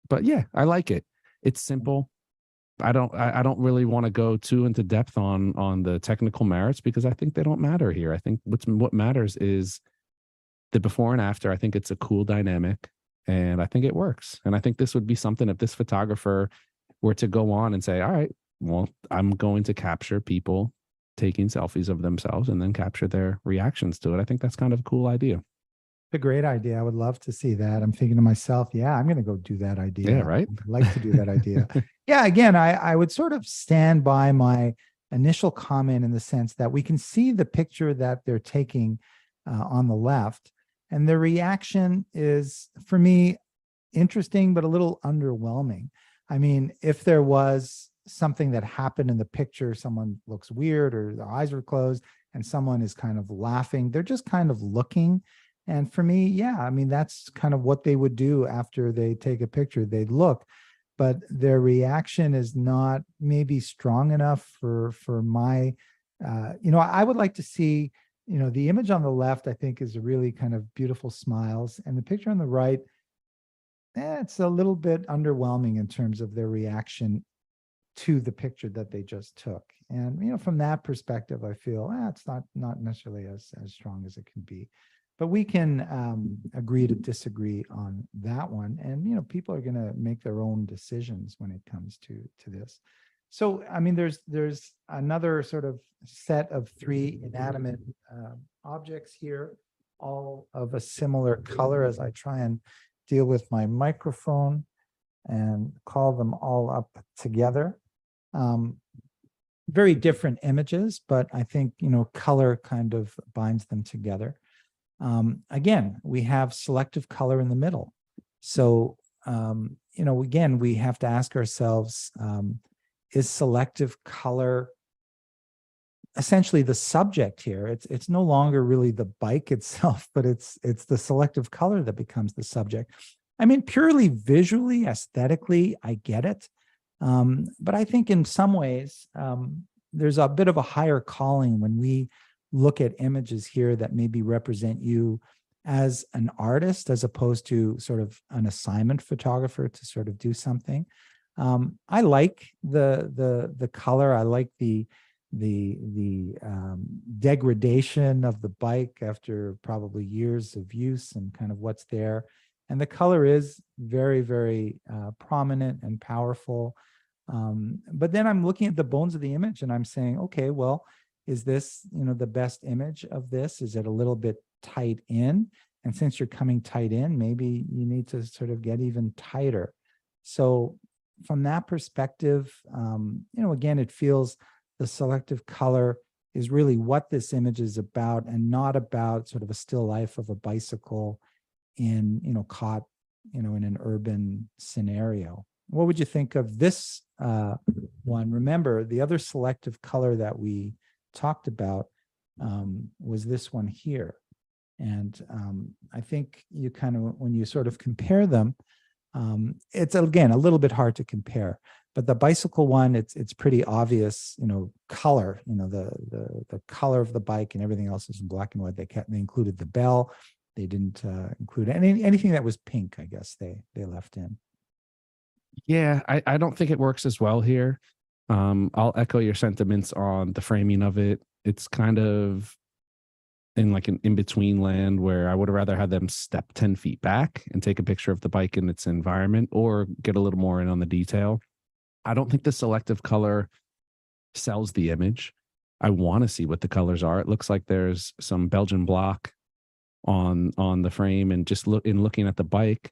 Speaker 1: But yeah, I like it. It's simple. I don't really want to go too into depth on the technical merits, because I think they don't matter here. I think what matters is the before and after. I think it's a cool dynamic, and I think it works. And I think this would be something, if this photographer were to go on and say, all right, well, I'm going to capture people taking selfies of themselves and then capture their reactions to it. I think that's kind of a cool idea.
Speaker 2: A great idea. I would love to see that. I'm thinking to myself, yeah, I'm going to go do that idea.
Speaker 1: Yeah, right.
Speaker 2: I'd like to do that idea. Yeah, again, I would sort of stand by my initial comment in the sense that we can see the picture that they're taking on the left, and the reaction is, for me, interesting, but a little underwhelming. If there was something that happened in the picture, someone looks weird or their eyes are closed and someone is kind of laughing, they're just kind of looking. And for me, yeah, that's kind of what they would do after they take a picture. They'd look, but their reaction is not maybe strong enough for my, I would like to see, the image on the left, I think, is a really kind of beautiful smiles. And the picture on the right, it's a little bit underwhelming in terms of their reaction to the picture that they just took. And from that perspective, I feel it's not necessarily as strong as it can be. But we can agree to disagree on that one. And people are going to make their own decisions when it comes to this. So I mean, there's another sort of set of 3 inanimate objects here, all of a similar color, as I try and deal with my microphone and call them all up together. Very different images, but I think, color kind of binds them together. Again, we have selective color in the middle. So, again, we have to ask ourselves, is selective color essentially the subject here? It's no longer really the bike itself, but it's the selective color that becomes the subject. I mean, purely visually, aesthetically, I get it. But I think in some ways, there's a bit of a higher calling when we look at images here that maybe represent you as an artist, as opposed to sort of an assignment photographer to sort of do something. I like the color. I like the degradation of the bike after probably years of use and kind of what's there. And the color is very, very prominent and powerful. But then I'm looking at the bones of the image and I'm saying, okay, well, is this, the best image of this? Is it a little bit tight in? And since you're coming tight in, maybe you need to sort of get even tighter. So from that perspective, again, it feels the selective color is really what this image is about, and not about sort of a still life of a bicycle in, caught, in an urban scenario. What would you think of this one? Remember, the other selective color that we talked about was this one here. And I think you kind of, when you sort of compare them, it's again a little bit hard to compare. But the bicycle one, it's pretty obvious, color, the color of the bike and everything else is in black and white. They included the bell. They didn't include anything that was pink, I guess they left in.
Speaker 1: Yeah, I don't think it works as well here. I'll echo your sentiments on the framing of it. It's kind of in like an in-between land where I would rather have them step 10 feet back and take a picture of the bike in its environment, or get a little more in on the detail. I don't think the selective color sells the image. I want to see what the colors are. It looks like there's some Belgian block on the frame, and just looking at the bike,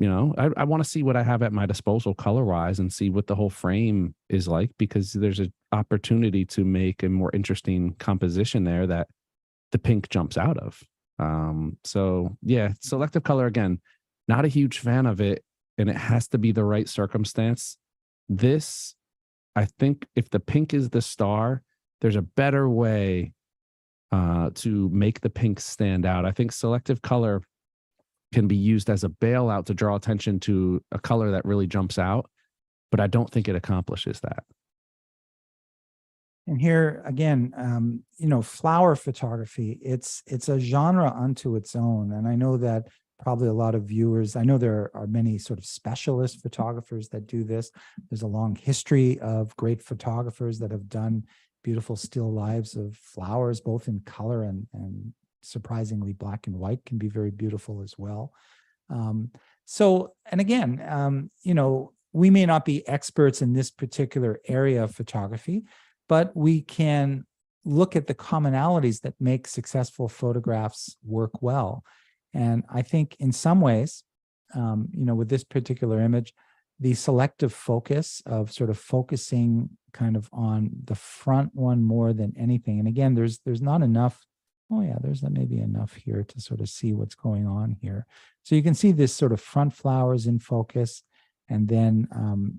Speaker 1: I want to see what I have at my disposal color wise and see what the whole frame is like, because there's an opportunity to make a more interesting composition there that the pink jumps out of. So yeah, selective color, again, not a huge fan of it, and it has to be the right circumstance. This, I think if the pink is the star, there's a better way to make the pink stand out. I think selective color can be used as a bailout to draw attention to a color that really jumps out, but I don't think it accomplishes that.
Speaker 2: And here again, flower photography, it's a genre unto its own. And I know that probably a lot of viewers, I know there are many sort of specialist photographers that do this. There's a long history of great photographers that have done beautiful still lives of flowers, both in color and surprisingly black and white can be very beautiful as well. So, and again, we may not be experts in this particular area of photography, but we can look at the commonalities that make successful photographs work well. And I think in some ways, with this particular image, the selective focus of sort of focusing kind of on the front one more than anything. And again, there's not enough. Oh yeah, there's maybe enough here to sort of see what's going on here. So you can see this sort of front flowers in focus, and then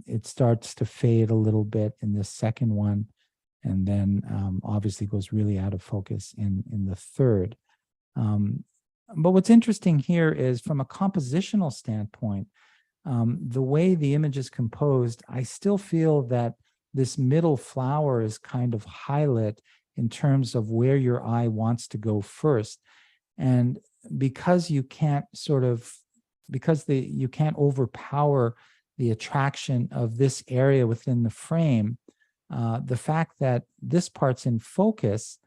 Speaker 2: it starts to fade a little bit in the second one, and then obviously goes really out of focus in the third. But what's interesting here is from a compositional standpoint, the way the image is composed, I still feel that this middle flower is kind of highlight in terms of where your eye wants to go first. And because you can't sort of because you can't overpower the attraction of this area within the frame, the fact that this part's in focus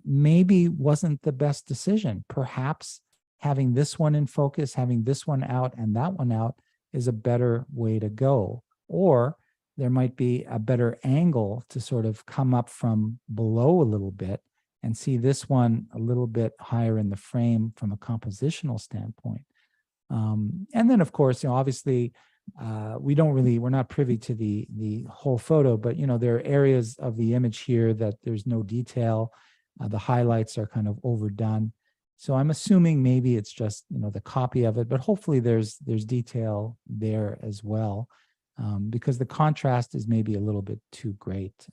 Speaker 2: maybe wasn't the best decision. Perhaps having this one in focus, having this one out and that one out is a better way to go. Or there might be a better angle to sort of come up from below a little bit and see this one a little bit higher in the frame from a compositional standpoint. And then, of course, obviously, we're not privy to the whole photo, but, there are areas of the image here that there's no detail. The highlights are kind of overdone. So I'm assuming maybe it's just, the copy of it, but hopefully there's detail there as well, because the contrast is maybe a little bit too great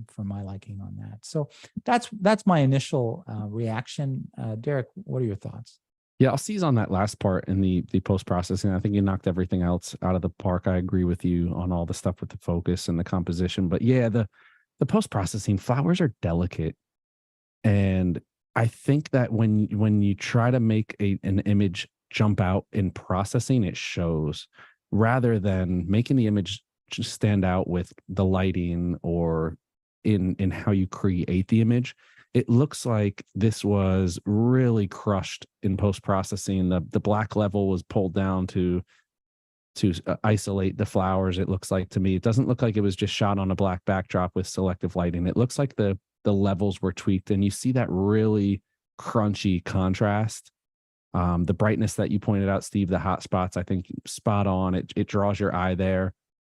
Speaker 2: for my liking on that. So that's my initial reaction. Derek, what are your thoughts?
Speaker 1: Yeah, I'll seize on that last part in the post-processing. I think you knocked everything else out of the park. I agree with you on all the stuff with the focus and the composition. But yeah, the post-processing, flowers are delicate. And I think that when you try to make an image jump out in processing, it shows, rather than making the image just stand out with the lighting or in how you create the image. It looks like this was really crushed in post-processing. The black level was pulled down to isolate the flowers. It looks like, to me, it doesn't look like it was just shot on a black backdrop with selective lighting. It looks like the levels were tweaked, and you see that really crunchy contrast. The brightness that you pointed out, Steve, the hot spots, I think spot on. It draws your eye there.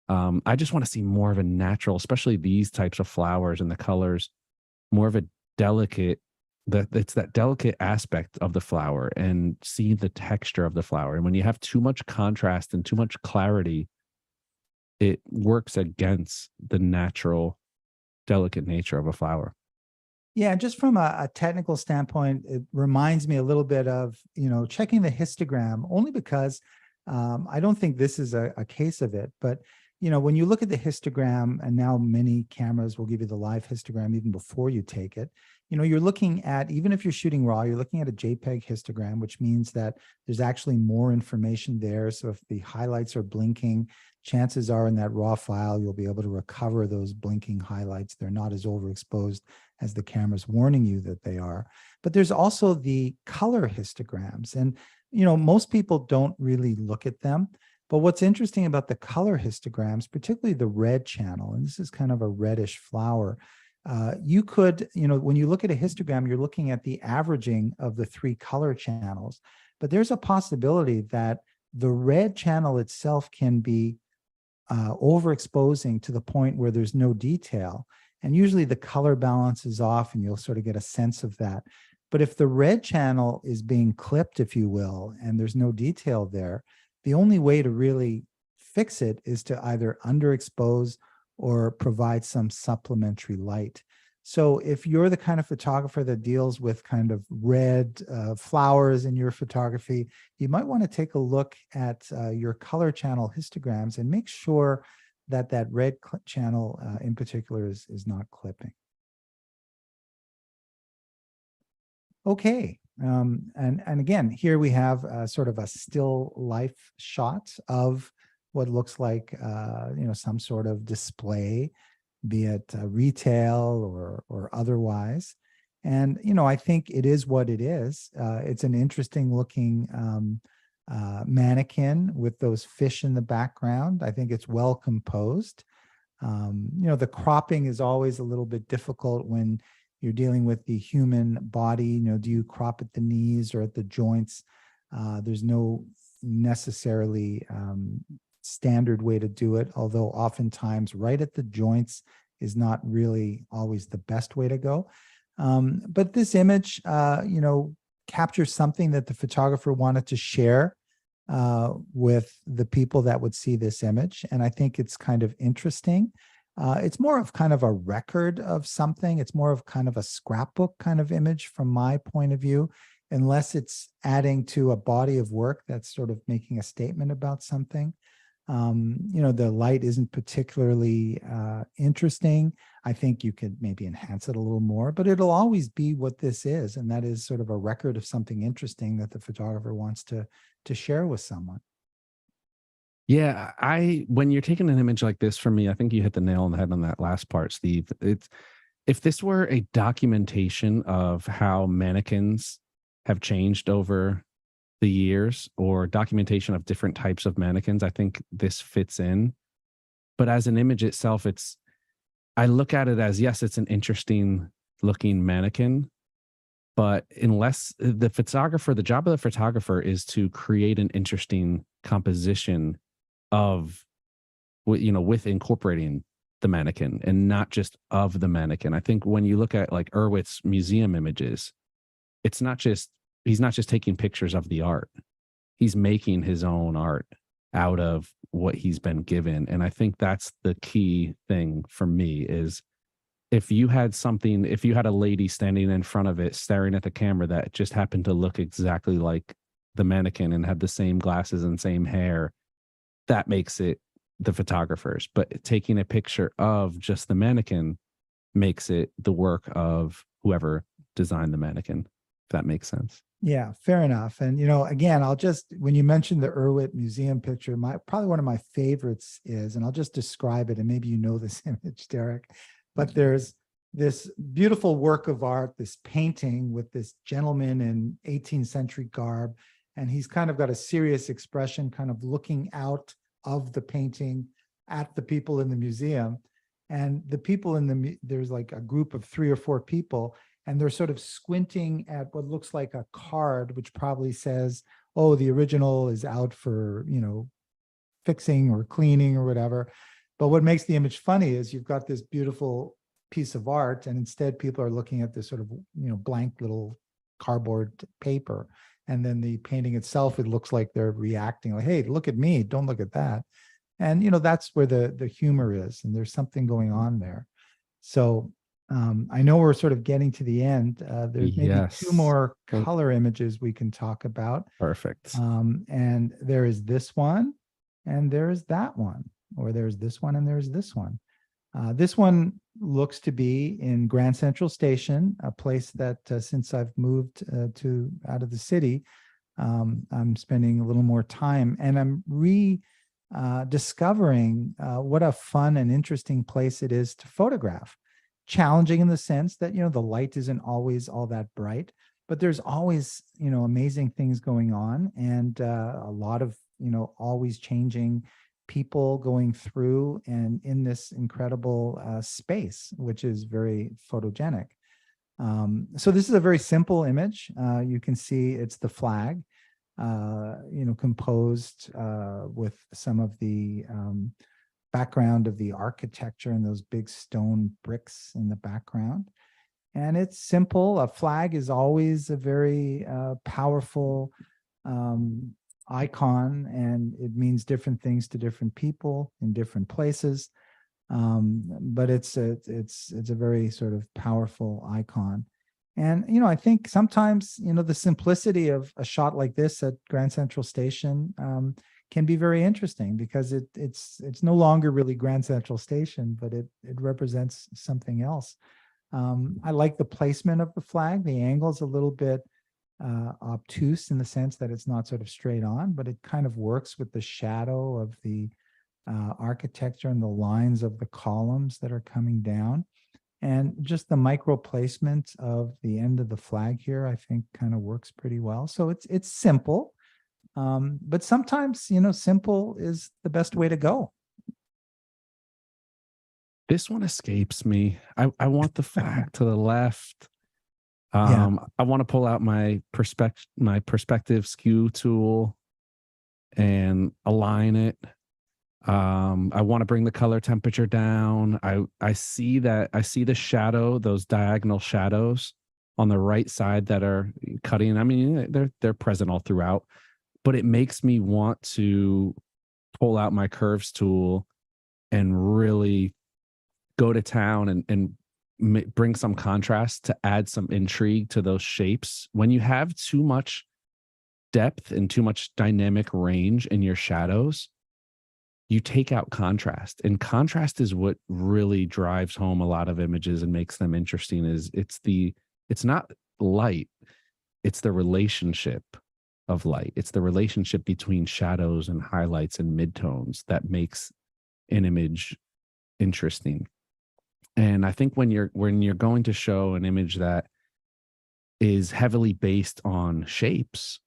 Speaker 1: I just want to see more of a natural, especially these types of flowers and the colors, more of a delicate, it's that delicate aspect of the flower, and see the texture of the flower. And when you have too much contrast and too much clarity, it works against the natural, delicate nature of a flower.
Speaker 2: Yeah, just from a technical standpoint, it reminds me a little bit of, checking the histogram, only because I don't think this is a case of it. But, when you look at the histogram, and now many cameras will give you the live histogram even before you take it, you're looking at, even if you're shooting raw, you're looking at a JPEG histogram, which means that there's actually more information there. So if the highlights are blinking, chances are in that raw file, you'll be able to recover those blinking highlights. They're not as overexposed as the camera's warning you that they are. But there's also the color histograms. And, most people don't really look at them. But what's interesting about the color histograms, particularly the red channel, and this is kind of a reddish flower, you could, when you look at a histogram, you're looking at the averaging of the 3 color channels. But there's a possibility that the red channel itself can be overexposing to the point where there's no detail. And usually the color balance is off, and you'll sort of get a sense of that. But if the red channel is being clipped, if you will, and there's no detail there, the only way to really fix it is to either underexpose or provide some supplementary light. So if you're the kind of photographer that deals with kind of red flowers in your photography, you might want to take a look at your color channel histograms and make sure that red channel in particular is not clipping. Okay. And again, here we have sort of a still life shot of what looks like, some sort of display, be it retail or otherwise. And, I think it is what it is. It's an interesting looking mannequin with those fish in the background. I think it's well composed. The cropping is always a little bit difficult when you're dealing with the human body. Do you crop at the knees or at the joints? There's no necessarily standard way to do it, although oftentimes right at the joints is not really always the best way to go. But this image, captures something that the photographer wanted to share with the people that would see this image. And I think it's kind of interesting. It's more of kind of a record of something. It's more of kind of a scrapbook kind of image from my point of view, unless it's adding to a body of work that's sort of making a statement about something. The light isn't particularly interesting. I think you could maybe enhance it a little more, but it'll always be what this is. And that is sort of a record of something interesting that the photographer wants to to share with someone.
Speaker 1: Yeah, when you're taking an image like this, for me, I think you hit the nail on the head on that last part, Steve. It's if this were a documentation of how mannequins have changed over the years, or documentation of different types of mannequins, I think this fits in. But as an image itself, I look at it as, yes, it's an interesting looking mannequin, but unless the job of the photographer is to create an interesting composition of, with incorporating the mannequin and not just of the mannequin. I think when you look at like Erwitt's museum images, it's not just, he's not just taking pictures of the art. He's making his own art out of what he's been given. And I think that's the key thing for me is, if you had a lady standing in front of it staring at the camera that just happened to look exactly like the mannequin and had the same glasses and same hair, that makes it the photographers. But taking a picture of just the mannequin makes it the work of whoever designed the mannequin, if that makes sense.
Speaker 2: Yeah, fair enough. And, again, when you mentioned the Erwitt Museum picture, probably one of my favorites is, and I'll just describe it, and maybe you know this image, Derek, but there's this beautiful work of art, this painting with this gentleman in 18th century garb, and he's kind of got a serious expression, kind of looking out of the painting at the people in the museum. And the people there's like a group of 3 or 4 people, and they're sort of squinting at what looks like a card, which probably says, oh, the original is out for, fixing or cleaning or whatever. But what makes the image funny is you've got this beautiful piece of art, and instead people are looking at this sort of, blank little cardboard paper. And then the painting itself, it looks like they're reacting like, hey, look at me, don't look at that. And, that's where the humor is, and there's something going on there. So I know we're sort of getting to the end. There's maybe 2 more color images we can talk about.
Speaker 1: Perfect.
Speaker 2: And there is this one, and there is that one, or there's this one, and there's this one. This one looks to be in Grand Central Station, a place that since I've moved out of the city, I'm spending a little more time, and I'm discovering what a fun and interesting place it is to photograph. Challenging in the sense that, the light isn't always all that bright, but there's always, amazing things going on, and a lot of, always changing people going through and in this incredible space, which is very photogenic. So this is a very simple image. You can see it's the flag, composed with some of the background of the architecture and those big stone bricks in the background. And it's simple. A flag is always a very powerful icon, and it means different things to different people in different places. But it's a very sort of powerful icon. And, I think sometimes, the simplicity of a shot like this at Grand Central Station can be very interesting, because it's no longer really Grand Central Station, but it represents something else. I like the placement of the flag. The angle's a little bit obtuse in the sense that it's not sort of straight on, but it kind of works with the shadow of the architecture and the lines of the columns that are coming down. And just the micro placement of the end of the flag here, I think kind of works pretty well. So it's simple, but sometimes, simple is the best way to go.
Speaker 1: This one escapes me. I want the flag to the left.
Speaker 2: Yeah.
Speaker 1: I want to pull out my perspective skew tool and align it. I want to bring the color temperature down. I see the shadow, those diagonal shadows on the right side that are cutting. I mean, they're present all throughout, but it makes me want to pull out my curves tool and really go to town and bring some contrast to add some intrigue to those shapes. When you have too much depth and too much dynamic range in your shadows, you take out contrast, and contrast is what really drives home a lot of images and makes them interesting. It's not light, it's the relationship of light. It's the relationship between shadows and highlights and midtones that makes an image interesting. And I think when you're going to show an image that is heavily based on shapes,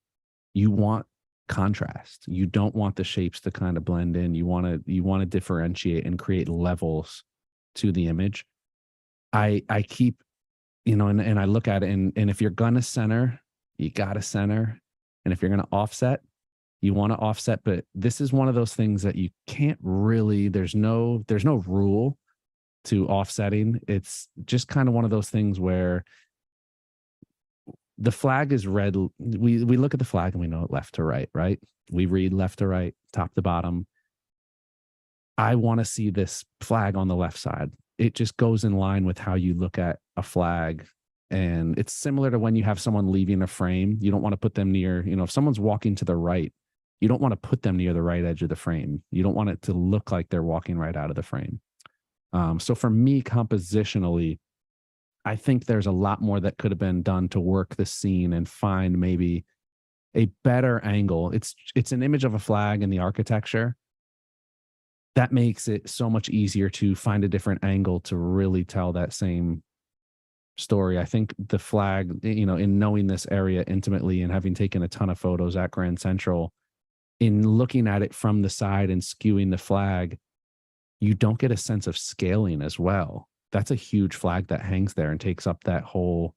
Speaker 1: you want contrast. You don't want the shapes to kind of blend in. You want to differentiate and create levels to the image. I keep, and I look at it, and if you're gonna center, you gotta center. And if you're gonna offset, you want to offset. But this is one of those things that you can't really, there's no rule to offsetting. It's just kind of one of those things where the flag is read. We look at the flag and we know it left to right, right? We read left to right, top to bottom. I want to see this flag on the left side. It just goes in line with how you look at a flag. And it's similar to when you have someone leaving a frame. You don't want to put them near, if someone's walking to the right, you don't want to put them near the right edge of the frame. You don't want it to look like they're walking right out of the frame. So for me, compositionally, I think there's a lot more that could have been done to work the scene and find maybe a better angle. It's an image of a flag in the architecture. That makes it so much easier to find a different angle to really tell that same story. I think the flag, in knowing this area intimately and having taken a ton of photos at Grand Central, in looking at it from the side and skewing the flag, you don't get a sense of scaling as well. That's a huge flag that hangs there and takes up that whole,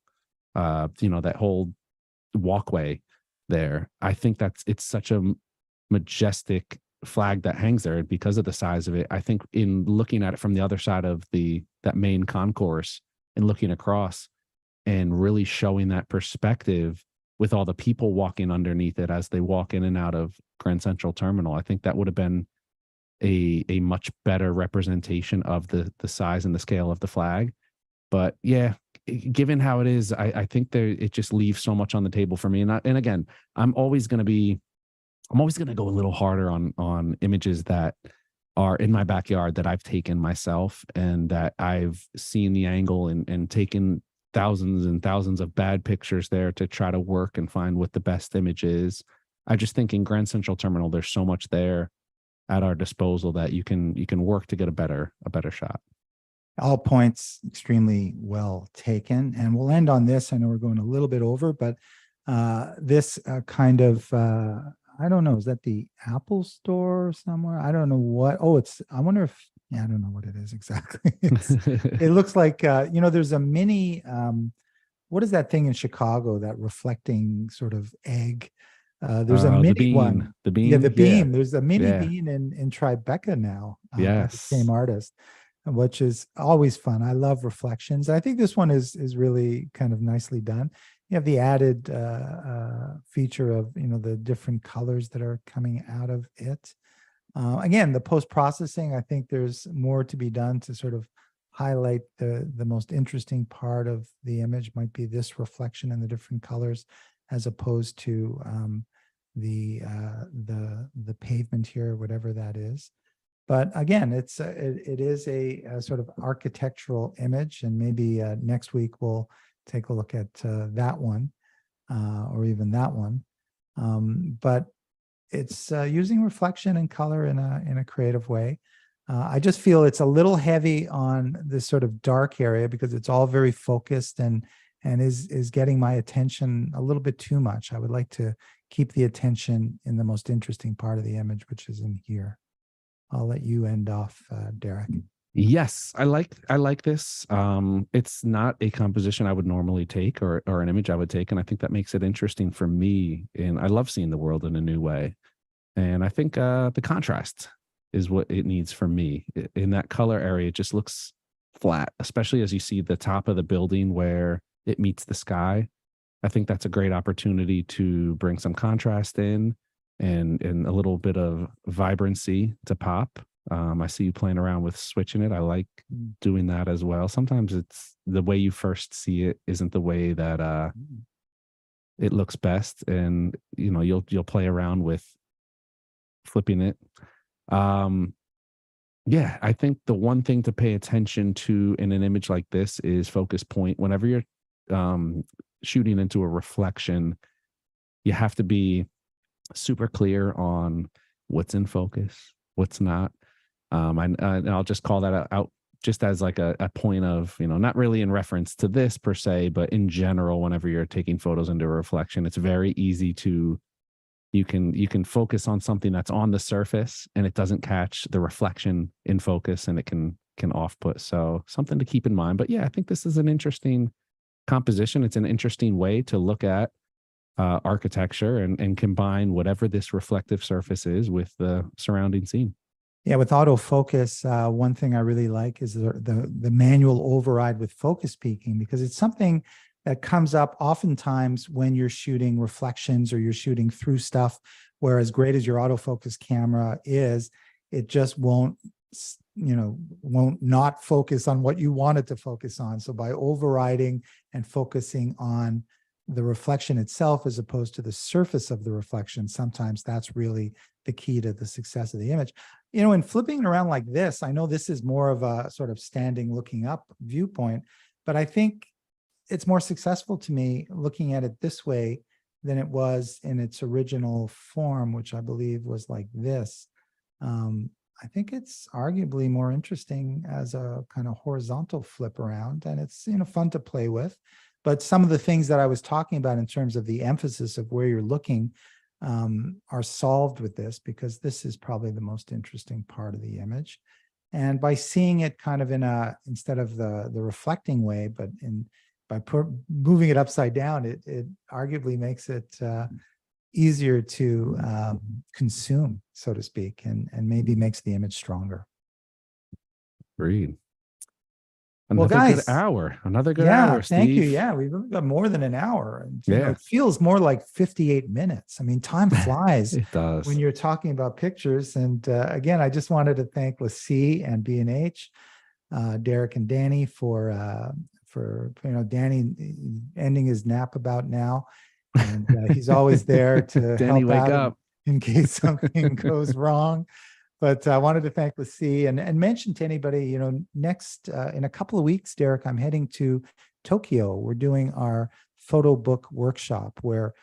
Speaker 1: that whole walkway there. I think it's such a majestic flag that hangs there because of the size of it. I think in looking at it from the other side of that main concourse and looking across and really showing that perspective with all the people walking underneath it as they walk in and out of Grand Central Terminal, I think that would have been a much better representation of the size and the scale of the flag. But yeah, given how it is, I think it just leaves so much on the table for me. And again, I'm always going to go a little harder on images that are in my backyard that I've taken myself and that I've seen the angle and taken thousands and thousands of bad pictures there to try to work and find what the best image is. I just think in Grand Central Terminal, there's so much there at our disposal that you can work to get a better shot.
Speaker 2: All points extremely well taken. And we'll end on this. I know we're going a little bit over, but this kind of, I don't know, is that the Apple store somewhere? I don't know what. Oh, I wonder if, I don't know what it is exactly. It looks like, there's a mini, what is that thing in Chicago, that reflecting sort of egg? There's a mini one.
Speaker 1: The beam.
Speaker 2: Yeah, the beam. There's a mini beam in Tribeca now.
Speaker 1: Yes.
Speaker 2: The same artist, which is always fun. I love reflections. I think this one is really kind of nicely done. You have the added feature of, the different colors that are coming out of it. Again, the post-processing, I think there's more to be done to sort of highlight the most interesting part of the image might be this reflection in the different colors, as opposed to the pavement here, whatever that is. But again, it is a sort of architectural image, and maybe next week we'll take a look at that one, or even that one. But it's using reflection and color in a creative way. I just feel it's a little heavy on this sort of dark area because it's all very focused and is getting my attention a little bit too much. I would like to keep the attention in the most interesting part of the image, which is in here. I'll let you end off, Derek.
Speaker 1: Yes, I like this. It's not a composition I would normally take or an image I would take. And I think that makes it interesting for me. And I love seeing the world in a new way. And I think the contrast is what it needs for me. In that color area, it just looks flat, especially as you see the top of the building where it meets the sky. I think that's a great opportunity to bring some contrast in and a little bit of vibrancy to pop. I see you playing around with switching it. I like doing that as well. Sometimes it's the way you first see it isn't the way that it looks best, and you'll play around with flipping it. Yeah, I think the one thing to pay attention to in an image like this is focus point. Whenever you're shooting into a reflection, you have to be super clear on what's in focus, what's not. And I'll just call that out just as like a point of, not really in reference to this per se, but in general, whenever you're taking photos into a reflection, it's very easy to, you can focus on something that's on the surface and it doesn't catch the reflection in focus, and it can off put. So something to keep in mind. But yeah, I think this is an interesting composition. It's an interesting way to look at architecture and combine whatever this reflective surface is with the surrounding scene.
Speaker 2: Yeah, with autofocus, one thing I really like is the manual override with focus peaking, because it's something that comes up oftentimes when you're shooting reflections or you're shooting through stuff, where as great as your autofocus camera is, it just won't not focus on what you want it to focus on. So by overriding and focusing on the reflection itself as opposed to the surface of the reflection, sometimes that's really the key to the success of the image. In flipping it around like this, I know this is more of a sort of standing looking up viewpoint, but I think it's more successful to me looking at it this way than it was in its original form, which I believe was like this. I think it's arguably more interesting as a kind of horizontal flip around, and it's fun to play with. But some of the things that I was talking about in terms of the emphasis of where you're looking are solved with this, because this is probably the most interesting part of the image. And by seeing it kind of instead of the reflecting way, but by moving it upside down, it arguably makes it easier to consume, so to speak, and maybe makes the image stronger.
Speaker 1: Agreed.
Speaker 2: Well,
Speaker 1: Another
Speaker 2: guys,
Speaker 1: good hour. Another good
Speaker 2: yeah,
Speaker 1: hour, Steve.
Speaker 2: thank you. Yeah, we've got more than an hour. And,
Speaker 1: Yeah.
Speaker 2: it feels more like 58 minutes. I mean, time flies
Speaker 1: It does.
Speaker 2: when you're talking about pictures. And again, I just wanted to thank LaCie and B&H, Derek and Danny for Danny ending his nap about now. And he's always there to
Speaker 1: Danny,
Speaker 2: help
Speaker 1: wake
Speaker 2: out
Speaker 1: up
Speaker 2: in case something goes wrong. But I wanted to thank LaCie and mention to anybody, next in a couple of weeks, Derek, I'm heading to Tokyo. We're doing our photo book workshop where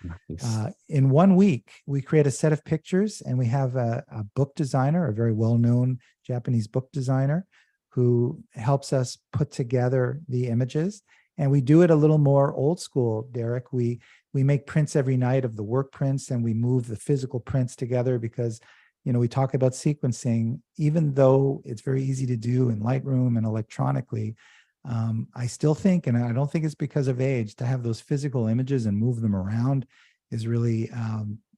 Speaker 2: in 1 week, we create a set of pictures, and we have a book designer, a very well-known Japanese book designer, who helps us put together the images. And we do it a little more old school, Derek. We make prints every night of the work prints, and we move the physical prints together because we talk about sequencing, even though it's very easy to do in Lightroom and electronically. I still think, and I don't think it's because of age, to have those physical images and move them around is really,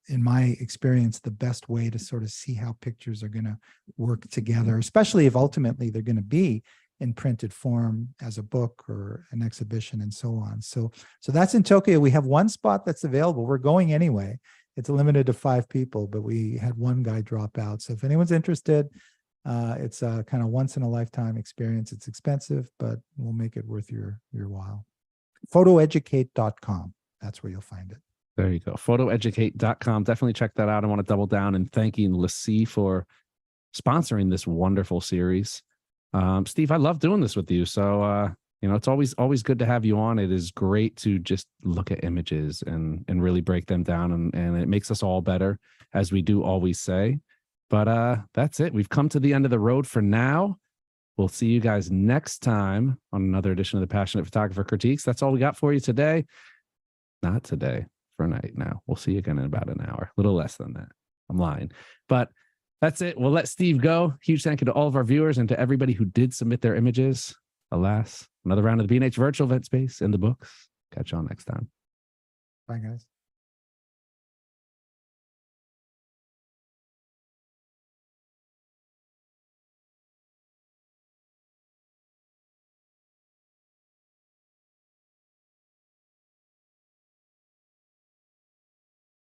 Speaker 2: in my experience, the best way to sort of see how pictures are going to work together, especially if ultimately they're going to be in printed form as a book or an exhibition and so on. So that's in Tokyo. We have one spot that's available. We're going anyway. It's limited to 5 people, but we had one guy drop out. So if anyone's interested, it's a kind of once in a lifetime experience. It's expensive, but we'll make it worth your while. Photoeducate.com. That's where you'll find it.
Speaker 1: There you go. Photoeducate.com. Definitely check that out. I want to double down in thanking LaCie for sponsoring this wonderful series. Steve, I love doing this with you. So, it's always good to have you on. It is great to just look at images and really break them down, and it makes us all better, as we do always say. But that's it. We've come to the end of the road for now. We'll see you guys next time on another edition of the Passionate Photographer Critiques. That's all we got for you today. Not today, for night now. We'll see you again in about an hour. A little less than that. I'm lying. But that's it. We'll let Steve go. Huge thank you to all of our viewers and to everybody who did submit their images. Alas, another round of the B&H virtual event space in the books. Catch y'all next time.
Speaker 2: Bye, guys.